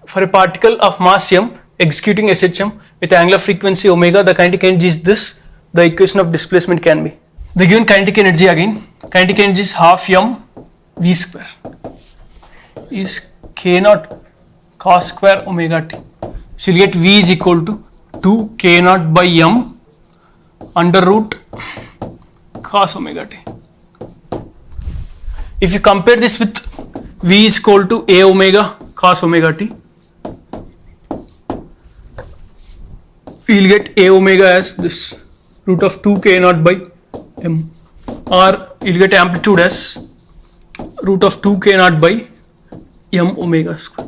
For a particle of mass m executing SHM with angular frequency omega, the kinetic energy is this. The equation of displacement can be. The given kinetic energy again. Kinetic energy is half m v square is k naught cos square omega t. So you'll get v is equal to 2 k naught by m under root cos omega t. If you compare this with v is equal to a omega cos omega t, we will get a omega as this root of 2 k naught by m, or you will get amplitude as root of 2 k naught by m omega square.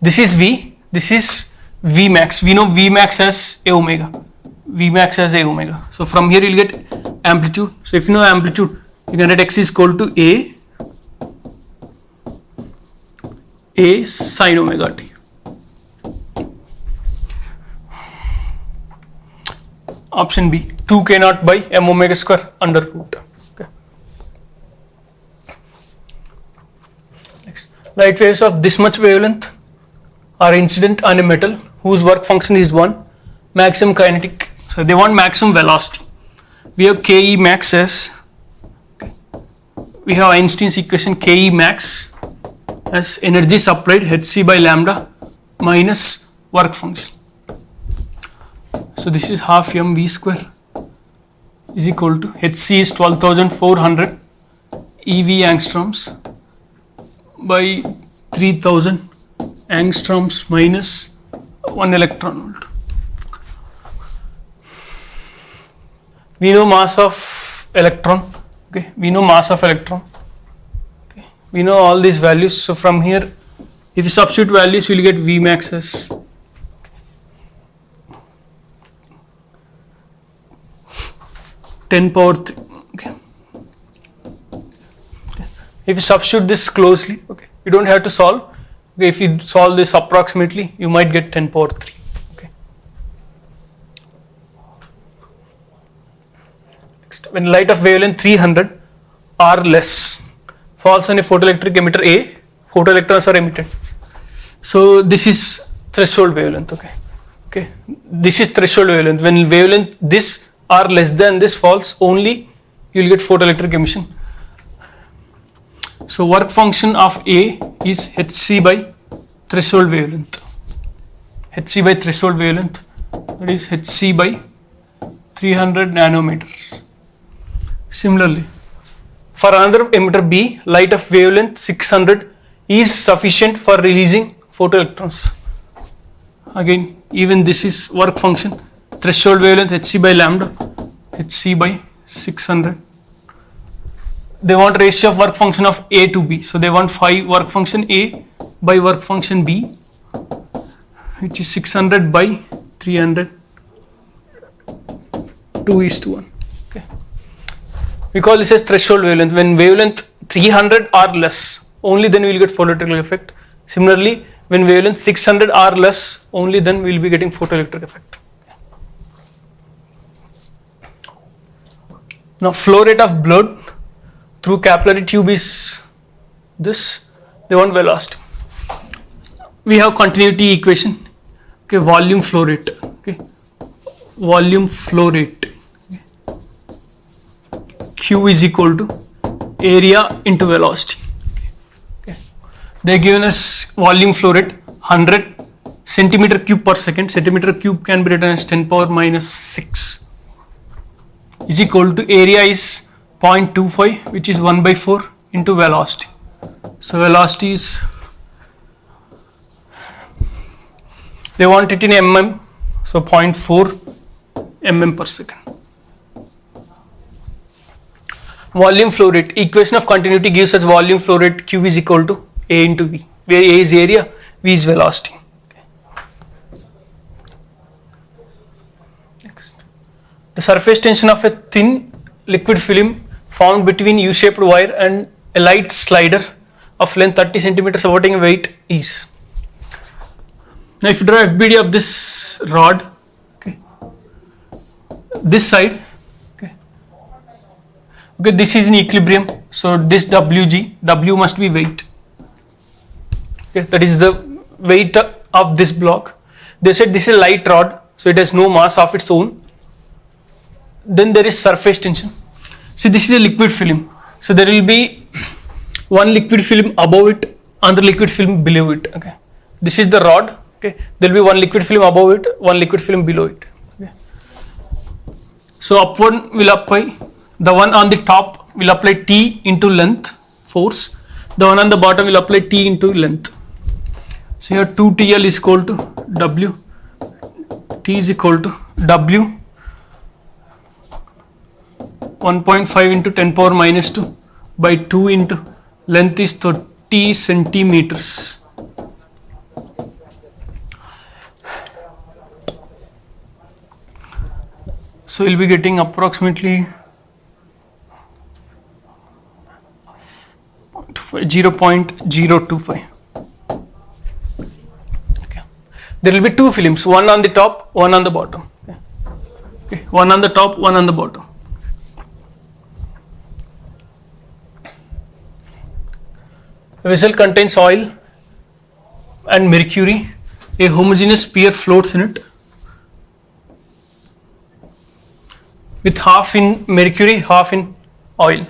This is v, this is v max. We know v max as a omega, v max as a omega. So from here you will get amplitude. So if you know amplitude, you can write x is equal to a sin omega t. Option B, 2 k naught by m omega square under root. Okay. Next, light waves of this much wavelength are incident on a metal whose work function is 1, maximum kinetic. So they want maximum velocity. We have Ke max as, we have Einstein's equation Ke max as energy supplied hc by lambda minus work function. So this is half m v square is equal to hc is 12,400 eV angstroms by 3,000 angstroms minus 1 electron volt. We know mass of electron. Okay, we know mass of electron. Okay, we know all these values. So from here, if you substitute values, you will get V max as 10 power 3. Okay. If you substitute this closely, okay, you don't have to solve. Okay, if you solve this approximately, you might get 10 power 3. Okay. Next, when light of wavelength 300 or less falls on a photoelectric emitter A, photoelectrons are emitted. So this is threshold wavelength. Okay. Okay. This is threshold wavelength. When wavelength this or less than this falls, only you will get photoelectric emission. So work function of A is hc by threshold wavelength. hc by threshold wavelength, that is hc by 300 nanometers. Similarly, for another emitter B, light of wavelength 600 is sufficient for releasing photoelectrons. Again, even this is work function, threshold wavelength hc by lambda, hc by 600. They want ratio of work function of A to B. So they want 5 work function A by work function B, which is 600 by 300, 2:1. Okay. We call this as threshold wavelength. When wavelength 300 or less, only then we will get photoelectric effect. Similarly, when wavelength 600 or less, only then we will be getting photoelectric effect. Now flow rate of blood through capillary tube is this. They want velocity. We have continuity equation. Okay, volume flow rate. Okay, volume flow rate. Okay. Q is equal to area into velocity. Okay. They given us volume flow rate 100 centimeter cube per second. Centimeter cube can be written as 10 power minus 6 is equal to area is 0.25, which is 1 by 4 into velocity. So velocity is, they want it in mm, so 0.4 mm per second. Volume flow rate, equation of continuity gives us volume flow rate Q is equal to A into V, where A is area, V is velocity. Next. The surface tension of a thin liquid film formed between U-shaped wire and a light slider of length 30 centimeters supporting weight is. Now if you draw FBD of this rod, okay, this side, okay, this is in equilibrium, so this W must be weight. Okay, that is the weight of this block. They said this is a light rod, so it has no mass of its own. Then there is surface tension. See, this is a liquid film, so there will be one liquid film above it, another liquid film below it. Okay, this is the rod. Okay, there will be one liquid film above it, one liquid film below it. Okay. So up one will apply. The one on the top will apply T into length force. The one on the bottom will apply T into length. So here 2TL is equal to W. T is equal to W 1.5 into 10 power minus 2 by 2 into length is 30 centimeters. So we'll be getting approximately 0.025. Okay. There will be two films, one on the top, one on the bottom. Okay. Okay. One on the top, one on the bottom. A vessel contains oil and mercury. A homogeneous sphere floats in it with half in mercury, half in oil.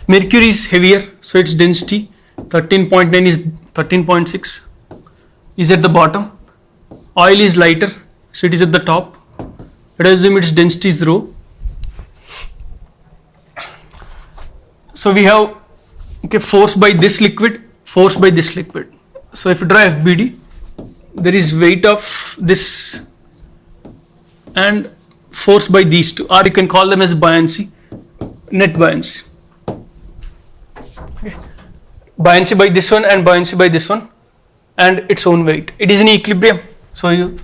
Mercury is heavier, so its density 13.9 is 13.6 is at the bottom. Oil is lighter, so it is at the top. Let us assume its density is rho. So we have, okay, force by this liquid, force by this liquid. So if you draw FBD, there is weight of this and force by these two, or you can call them as buoyancy, net buoyancy. Okay. Buoyancy by this one and buoyancy by this one and its own weight. It is in equilibrium, so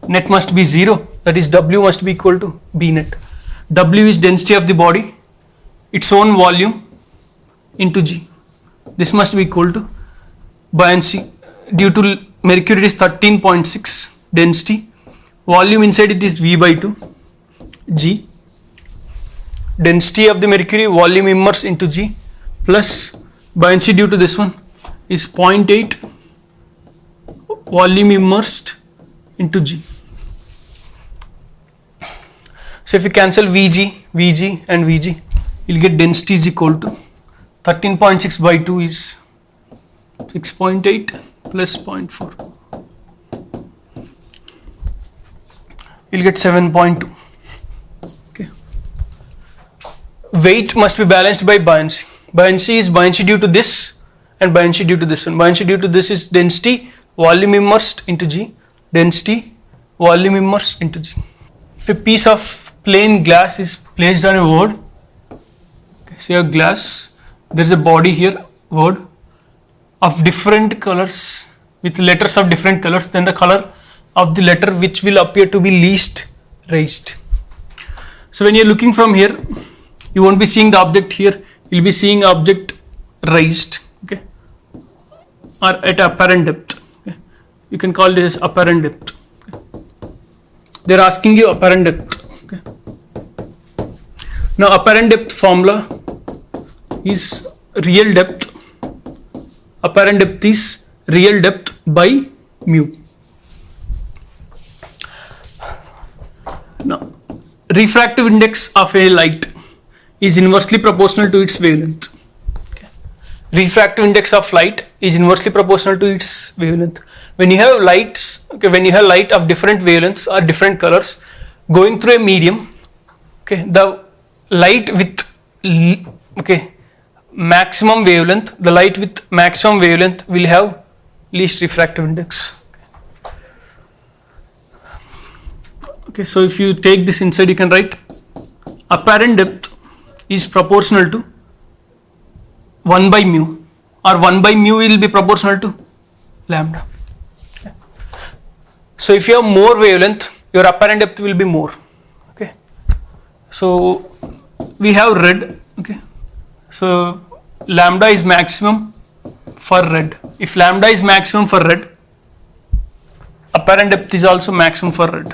net must be 0, that is W must be equal to B net. W is density of the body, its own volume into G. This must be equal to buoyancy. Due to mercury it is 13.6 density, volume inside it is V by 2 G, density of the mercury, volume immersed into G, plus buoyancy due to this one is 0.8 volume immersed into G. So if you cancel VG and VG, you'll get density is equal to 13.6 by 2 is 6.8 plus 0.4. You'll get 7.2. Okay. Weight must be balanced by buoyancy. Buoyancy is buoyancy due to this and buoyancy due to this one. Buoyancy due to this is density, volume immersed into G, density, volume immersed into G. If a piece of plain glass is placed on a board, okay, say a glass, there is a body here, word, of different colors with letters of different colors, then the color of the letter which will appear to be least raised. So when you are looking from here, you won't be seeing the object here, you will be seeing object raised, okay, or at apparent depth. Okay. You can call this apparent depth. Okay. They are asking you apparent depth. Okay. Now apparent depth formula is real depth. Apparent depth is real depth by mu. Now, refractive index of a light is inversely proportional to its wavelength. Okay. refractive index of light is inversely proportional to its wavelength. When you have lights, okay, when you have light of different wavelengths or different colors going through a medium, okay, the light with maximum wavelength, the light with maximum wavelength will have least refractive index. Okay, so if you take this inside, you can write apparent depth is proportional to 1 by mu, or 1 by mu will be proportional to lambda. Okay. So if you have more wavelength, your apparent depth will be more. Okay, so we have red. Okay, so lambda is maximum for red. If lambda is maximum for red, apparent depth is also maximum for red.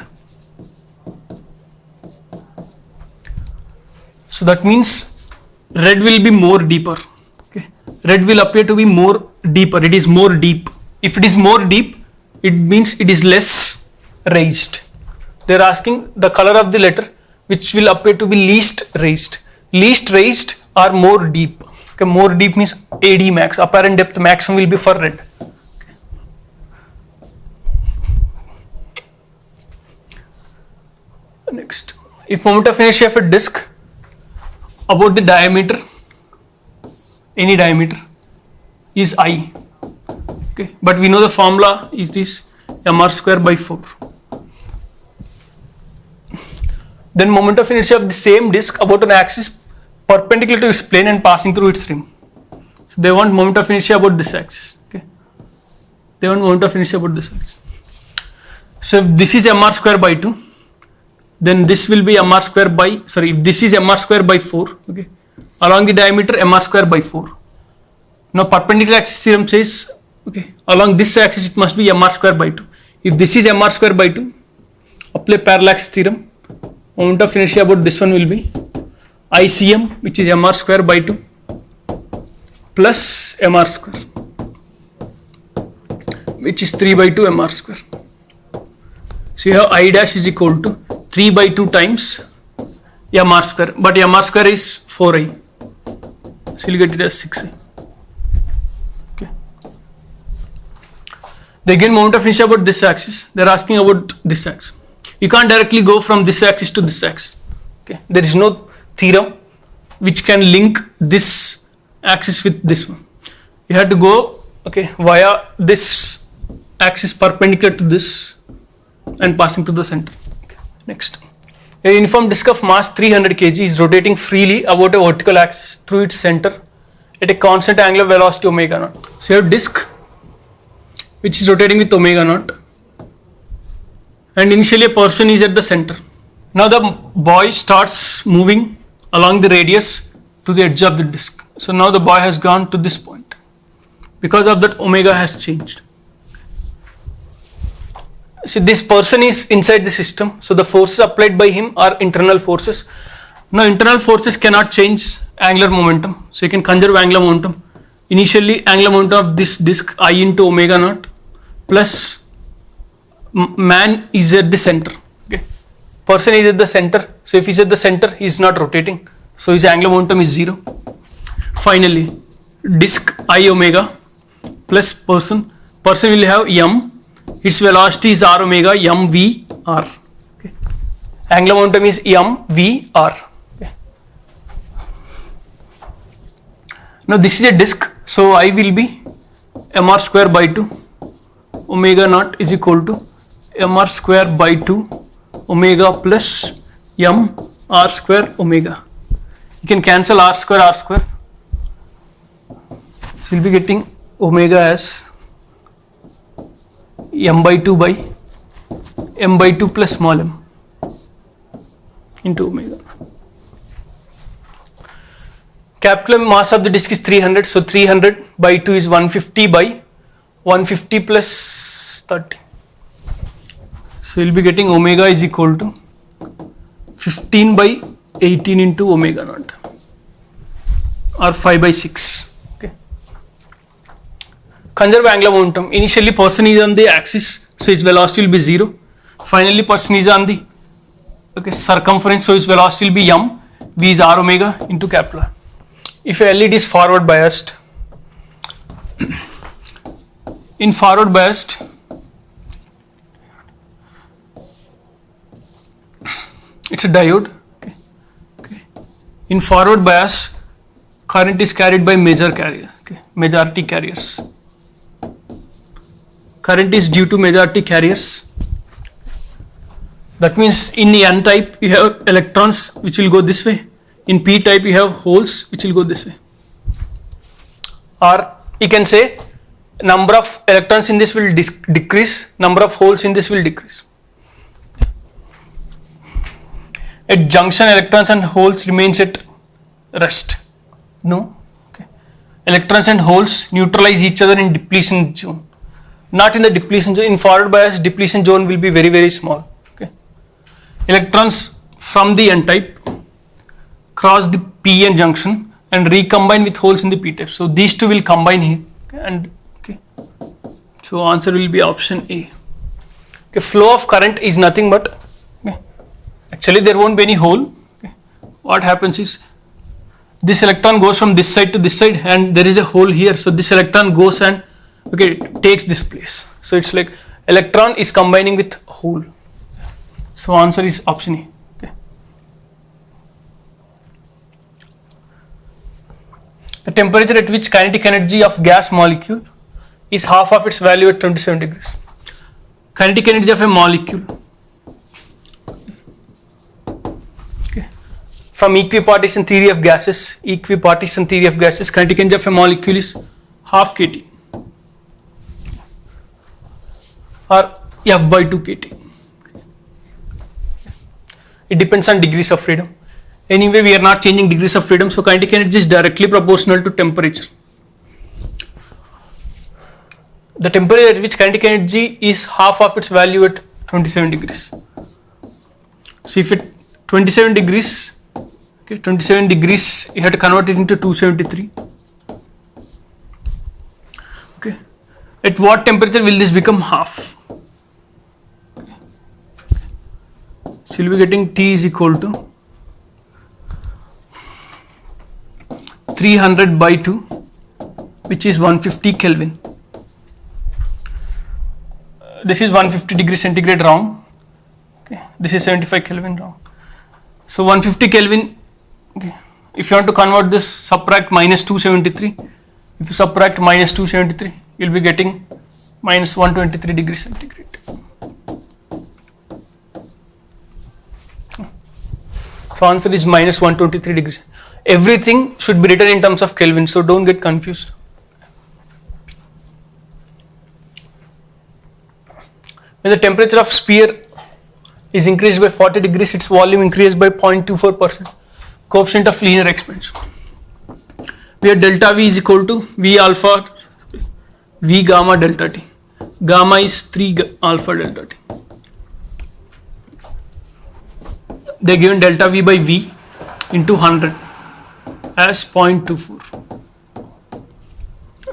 So that means red will be more deeper. Okay, red will appear to be more deeper. It is more deep. If it is more deep, it means it is less raised. They are asking the color of the letter which will appear to be least raised. Least raised or more deep. Okay, more deep means AD max, apparent depth maximum will be for red. Next, if moment of inertia of a disc about the diameter, any diameter, is I. Okay, but we know the formula is this mr square by 4. Then moment of inertia of the same disc about an axis perpendicular to its plane and passing through its rim. So they want moment of inertia about this axis. Okay, they want moment of inertia about this axis. So if this is mr square by 2, then this will be mr square by, sorry, if this is mr square by 4, okay, along the diameter mr square by 4. Now perpendicular axis theorem says, okay, along this axis it must be mr square by 2. If this is mr square by 2, apply parallel axis theorem, moment of inertia about this one will be ICM, which is mr square by 2 plus mr square, which is 3 by 2 mr square. So you have I dash is equal to 3 by 2 times mr square, but mr square is 4i, so you'll get it as 6i. Okay. They again moment of inertia about this axis. They're asking about this axis. You can't directly go from this axis to this axis. Okay, there is no theorem which can link this axis with this one. You have to go, okay, via this axis perpendicular to this and passing to the center. Okay. Next, a uniform disk of mass 300 kg is rotating freely about a vertical axis through its center at a constant angular velocity omega naught. So you have disk which is rotating with omega naught, and initially a person is at the center. Now the boy starts moving along the radius to the edge of the disk. So now the boy has gone to this point. Because of that, omega has changed. See, this person is inside the system, so the forces applied by him are internal forces. Now internal forces cannot change angular momentum, so you can conserve angular momentum. Initially angular momentum of this disk I into omega naught plus man is at the center. Okay, person is at the center, so if he's at the center he is not rotating, so his angular momentum is 0. Finally disk I omega plus person will have m, its velocity is r omega m v r. Okay, angular momentum is m v r. Okay. Now this is a disk, so I will be mr square by 2 omega naught is equal to mr square by 2 omega plus m r square omega. You can cancel r square, so we'll be getting omega as m by 2 by m by 2 plus small m into omega. Capital mass of the disk is 300, so 300 by 2 is 150 by 150 plus 30. So we'll be getting omega is equal to 15 by 18 into omega naught, or 5 by 6. Okay. Conserve angular momentum. Initially person is on the axis, so his velocity will be 0. Finally person is on the circumference, so his velocity will be m, v is r omega into capital R. If a LED is forward biased, In forward biased, it's a diode. Okay. In forward bias, current is carried by major carrier. Okay. Majority carriers. Current is due to majority carriers. That means in the N type you have electrons which will go this way. In P type you have holes which will go this way. Or you can say number of electrons in this will decrease, number of holes in this will decrease. At junction, electrons and holes remains at rest. No. Okay. Electrons and holes neutralize each other in depletion zone. Not in the depletion zone. In forward bias, depletion zone will be very, very small. Okay. Electrons from the N type cross the PN junction and recombine with holes in the P type. So these two will combine here. Okay. And okay. So answer will be option A. Okay. Flow of current is nothing but, okay, actually there won't be any hole. Okay. What happens is this electron goes from this side to this side and there is a hole here. So this electron goes and, okay, takes this place. So it's like electron is combining with hole. So answer is option A. Okay. The temperature at which kinetic energy of gas molecule is half of its value at 27 degrees. Kinetic energy of a molecule, okay, from equipartition theory of gases, kinetic energy of a molecule is half kT or F by 2 kT. It depends on degrees of freedom. Anyway, we are not changing degrees of freedom, so kinetic energy is directly proportional to temperature. The temperature at which kinetic energy is half of its value at 27 degrees. So if it 27 degrees, okay, 27 degrees, you have to convert it into 273. Okay. At what temperature will this become half? So you'll be getting T is equal to 300 by 2, which is 150 Kelvin. This is 150 degrees centigrade wrong. Okay. This is 75 Kelvin wrong. So 150 Kelvin. Okay. If you want to convert this, subtract minus 273. If you subtract minus 273, you'll be getting minus 123 degrees centigrade. So answer is minus 123 degrees. Everything should be written in terms of Kelvin, so don't get confused. When the temperature of sphere is increased by 40 degrees, its volume increased by 0.24%. Coefficient of linear expansion. We have delta V is equal to V alpha, V gamma delta T. Gamma is 3 alpha delta T. They are given delta V by V into 100 as 0.24.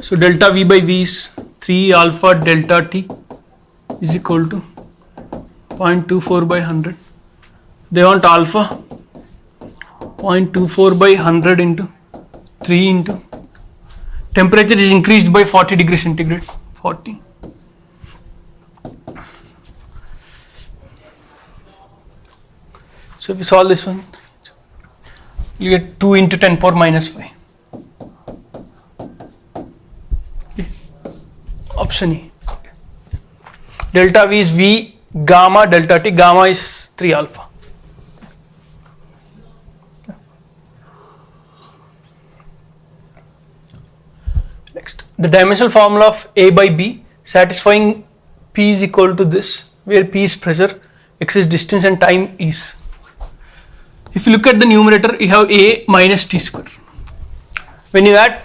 So delta V by V is 3 alpha delta T is equal to 0.24 by 100. They want alpha 0.24 by 100 into 3 into temperature is increased by 40 degrees centigrade. 40. So if you solve this one, you get 2 into 10 power minus 5. Okay. Option E. Delta V is V gamma delta T. Gamma is 3 alpha. Next, the dimensional formula of A by B satisfying P is equal to this, where P is pressure, X is distance and time is. If you look at the numerator, you have A minus T square. When you add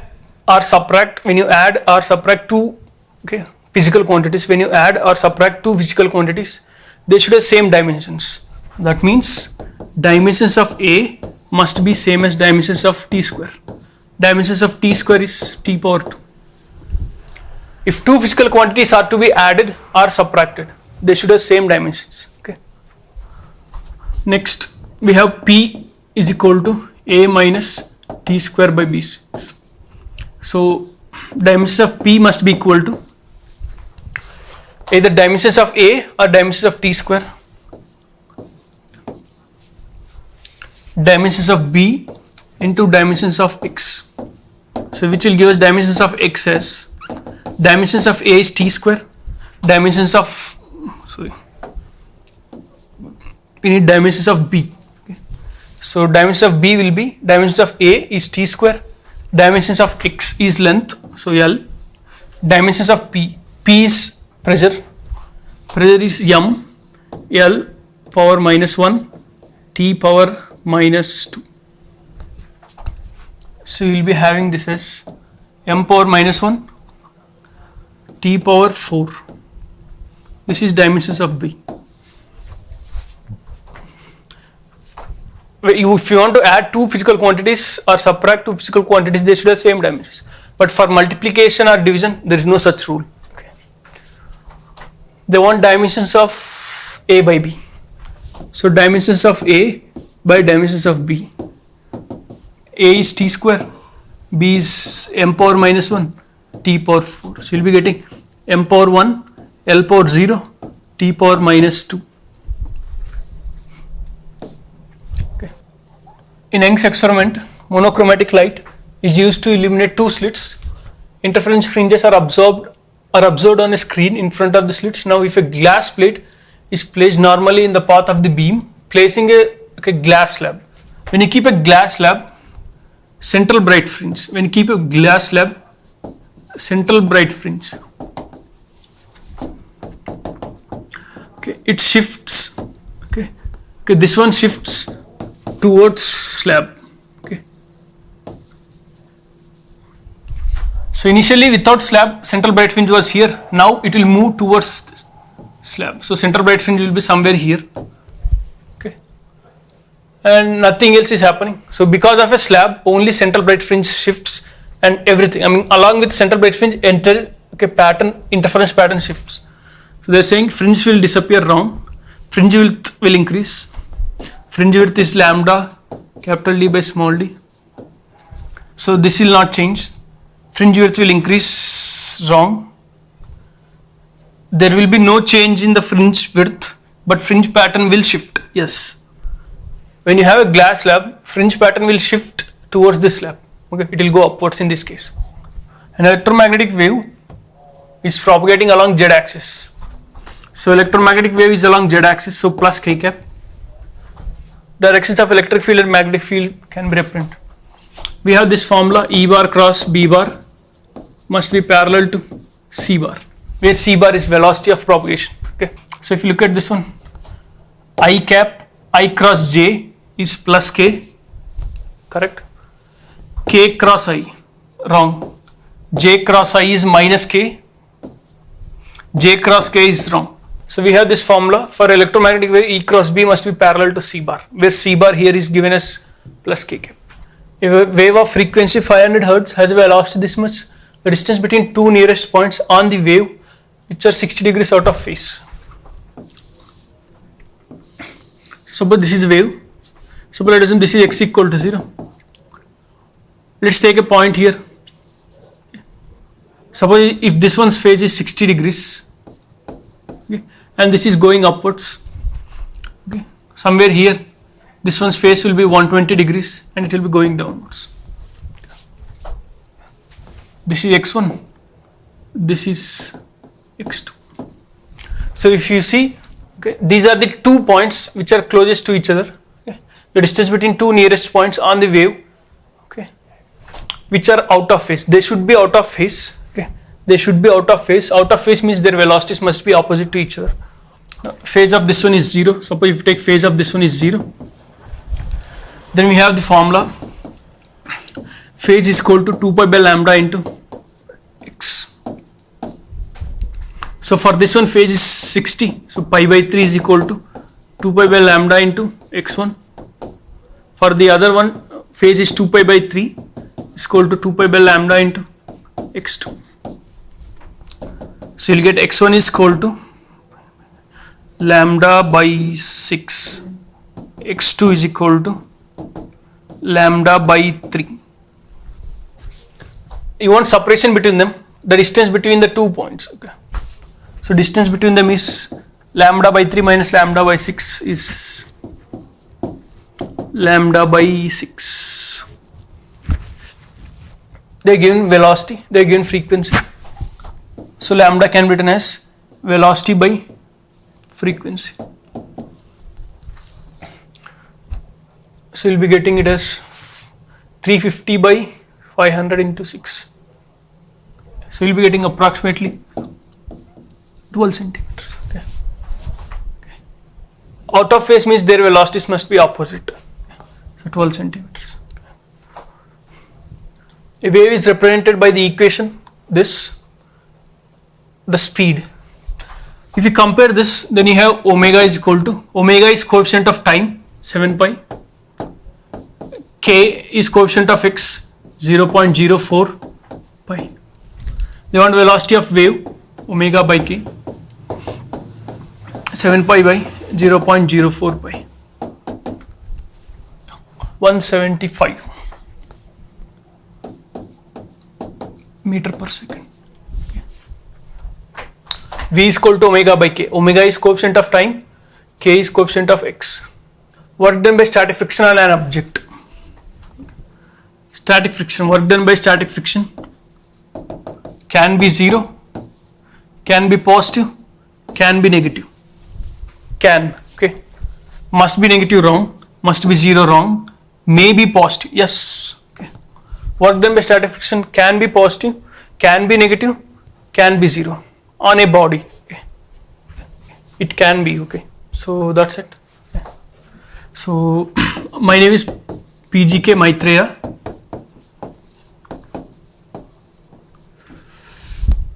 or subtract, two, okay, physical quantities, when you add or subtract two physical quantities, they should have same dimensions. That means dimensions of A must be same as dimensions of T square. Dimensions of T square is T power 2. If two physical quantities are to be added or subtracted, they should have same dimensions. Okay. Next, we have P is equal to A minus T square by B. So dimensions of P must be equal to either dimensions of A or dimensions of T square, dimensions of B into dimensions of X. So which will give us dimensions of X as dimensions of A is T square, dimensions of we need dimensions of B. So dimensions of B will be dimensions of A is T square, dimensions of X is length, so L, dimensions of P is pressure is M, L power minus 1, T power minus 2. So you will be having this as M power minus 1, T power 4. This is dimensions of B. If you want to add two physical quantities or subtract two physical quantities, they should have same dimensions. But for multiplication or division, there is no such rule. Okay. They want dimensions of A by B. So dimensions of A by dimensions of B. A is T square, B is M power minus 1, T power 4. So you will be getting M power 1, L power 0, T power minus 2. In Young's experiment, monochromatic light is used to illuminate two slits. Interference fringes are observed on a screen in front of the slits. Now, if a glass plate is placed normally in the path of the beam, placing a glass slab. When you keep a glass slab, central bright fringe. When you keep a glass slab, central bright fringe. Okay, it shifts. Okay, this one shifts towards slab. Okay. So initially without slab, central bright fringe was here. Now it will move towards slab. So central bright fringe will be somewhere here. Okay. And nothing else is happening. So because of a slab, only central bright fringe shifts and everything. I mean, along with central bright fringe, interference pattern shifts. So they are saying fringe will disappear round, fringe width will increase. Fringe width is lambda capital D by small d. So this will not change. Fringe width will increase wrong. There will be no change in the fringe width, but fringe pattern will shift. Yes. When you have a glass slab, fringe pattern will shift towards this slab. Okay, it will go upwards in this case. An electromagnetic wave is propagating along z axis. So electromagnetic wave is along z axis, so plus k cap. Directions of electric field and magnetic field can be represented. We have this formula E bar cross B bar must be parallel to C bar, where C bar is velocity of propagation. Okay. So if you look at this one, I cross J is plus K, correct? K cross I, wrong. J cross I is minus K. J cross K is wrong. So we have this formula for electromagnetic wave E cross B must be parallel to C bar, where C bar here is given as plus K cap. If a wave of frequency 500 Hz has a velocity this much, the distance between two nearest points on the wave which are 60 degrees out of phase. Suppose this is wave. Suppose let us assume this is x equal to 0. Let's take a point here. Suppose if this one's phase is 60 degrees. Okay. And this is going upwards. Okay. Somewhere here, this one's phase will be 120 degrees and it will be going downwards. This is x1, this is x2. So if you see, okay, these are the 2 points which are closest to each other. Okay. The distance between two nearest points on the wave, okay, which are out of phase. They should be out of phase. Okay. They should be out of phase. Out of phase means their velocities must be opposite to each other. Now, phase of this one is 0. Suppose if you take phase of this one is 0, then we have the formula. Phase is equal to 2 pi by lambda into x. So for this one phase is 60. So pi by 3 is equal to 2 pi by lambda into x1. For the other one phase is 2 pi by 3 is equal to 2 pi by lambda into x2. So you'll get x1 is equal to lambda by 6, x2 is equal to lambda by 3. you want separation between them, the distance between the 2 points. Okay, so distance between them is lambda by 3 minus lambda by 6 is lambda by 6. They are given velocity, they are given frequency. So lambda can be written as velocity by frequency. So you'll be getting it as 350 by 500 into 6. So you'll be getting approximately 12 centimeters. Okay. Okay. Out of phase means their velocities must be opposite. So 12 centimeters. A wave is represented by the equation this, the speed. If you compare this, then you have omega is equal to, omega is coefficient of time 7 pi, k is coefficient of x 0.04 pi. They want velocity of wave omega by k 7 pi by 0.04 pi, 175 meter per second. V is equal to omega by k. Omega is coefficient of time, k is coefficient of x. Work done by static friction on an object. Static friction, work done by static friction can be 0, can be positive, can be negative. Can, okay. Must be negative, wrong. Must be 0, wrong. May be positive, yes. Okay. Work done by static friction can be positive, can be negative, can be 0 on a body. Okay. It can be, okay. So that's it. Okay. So my name is PGK Maitreya.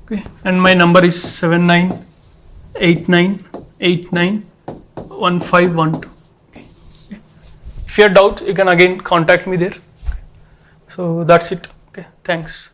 Okay. And my number is 7989891512. Okay. If you have doubts, you can again contact me there. So that's it. Okay. Thanks.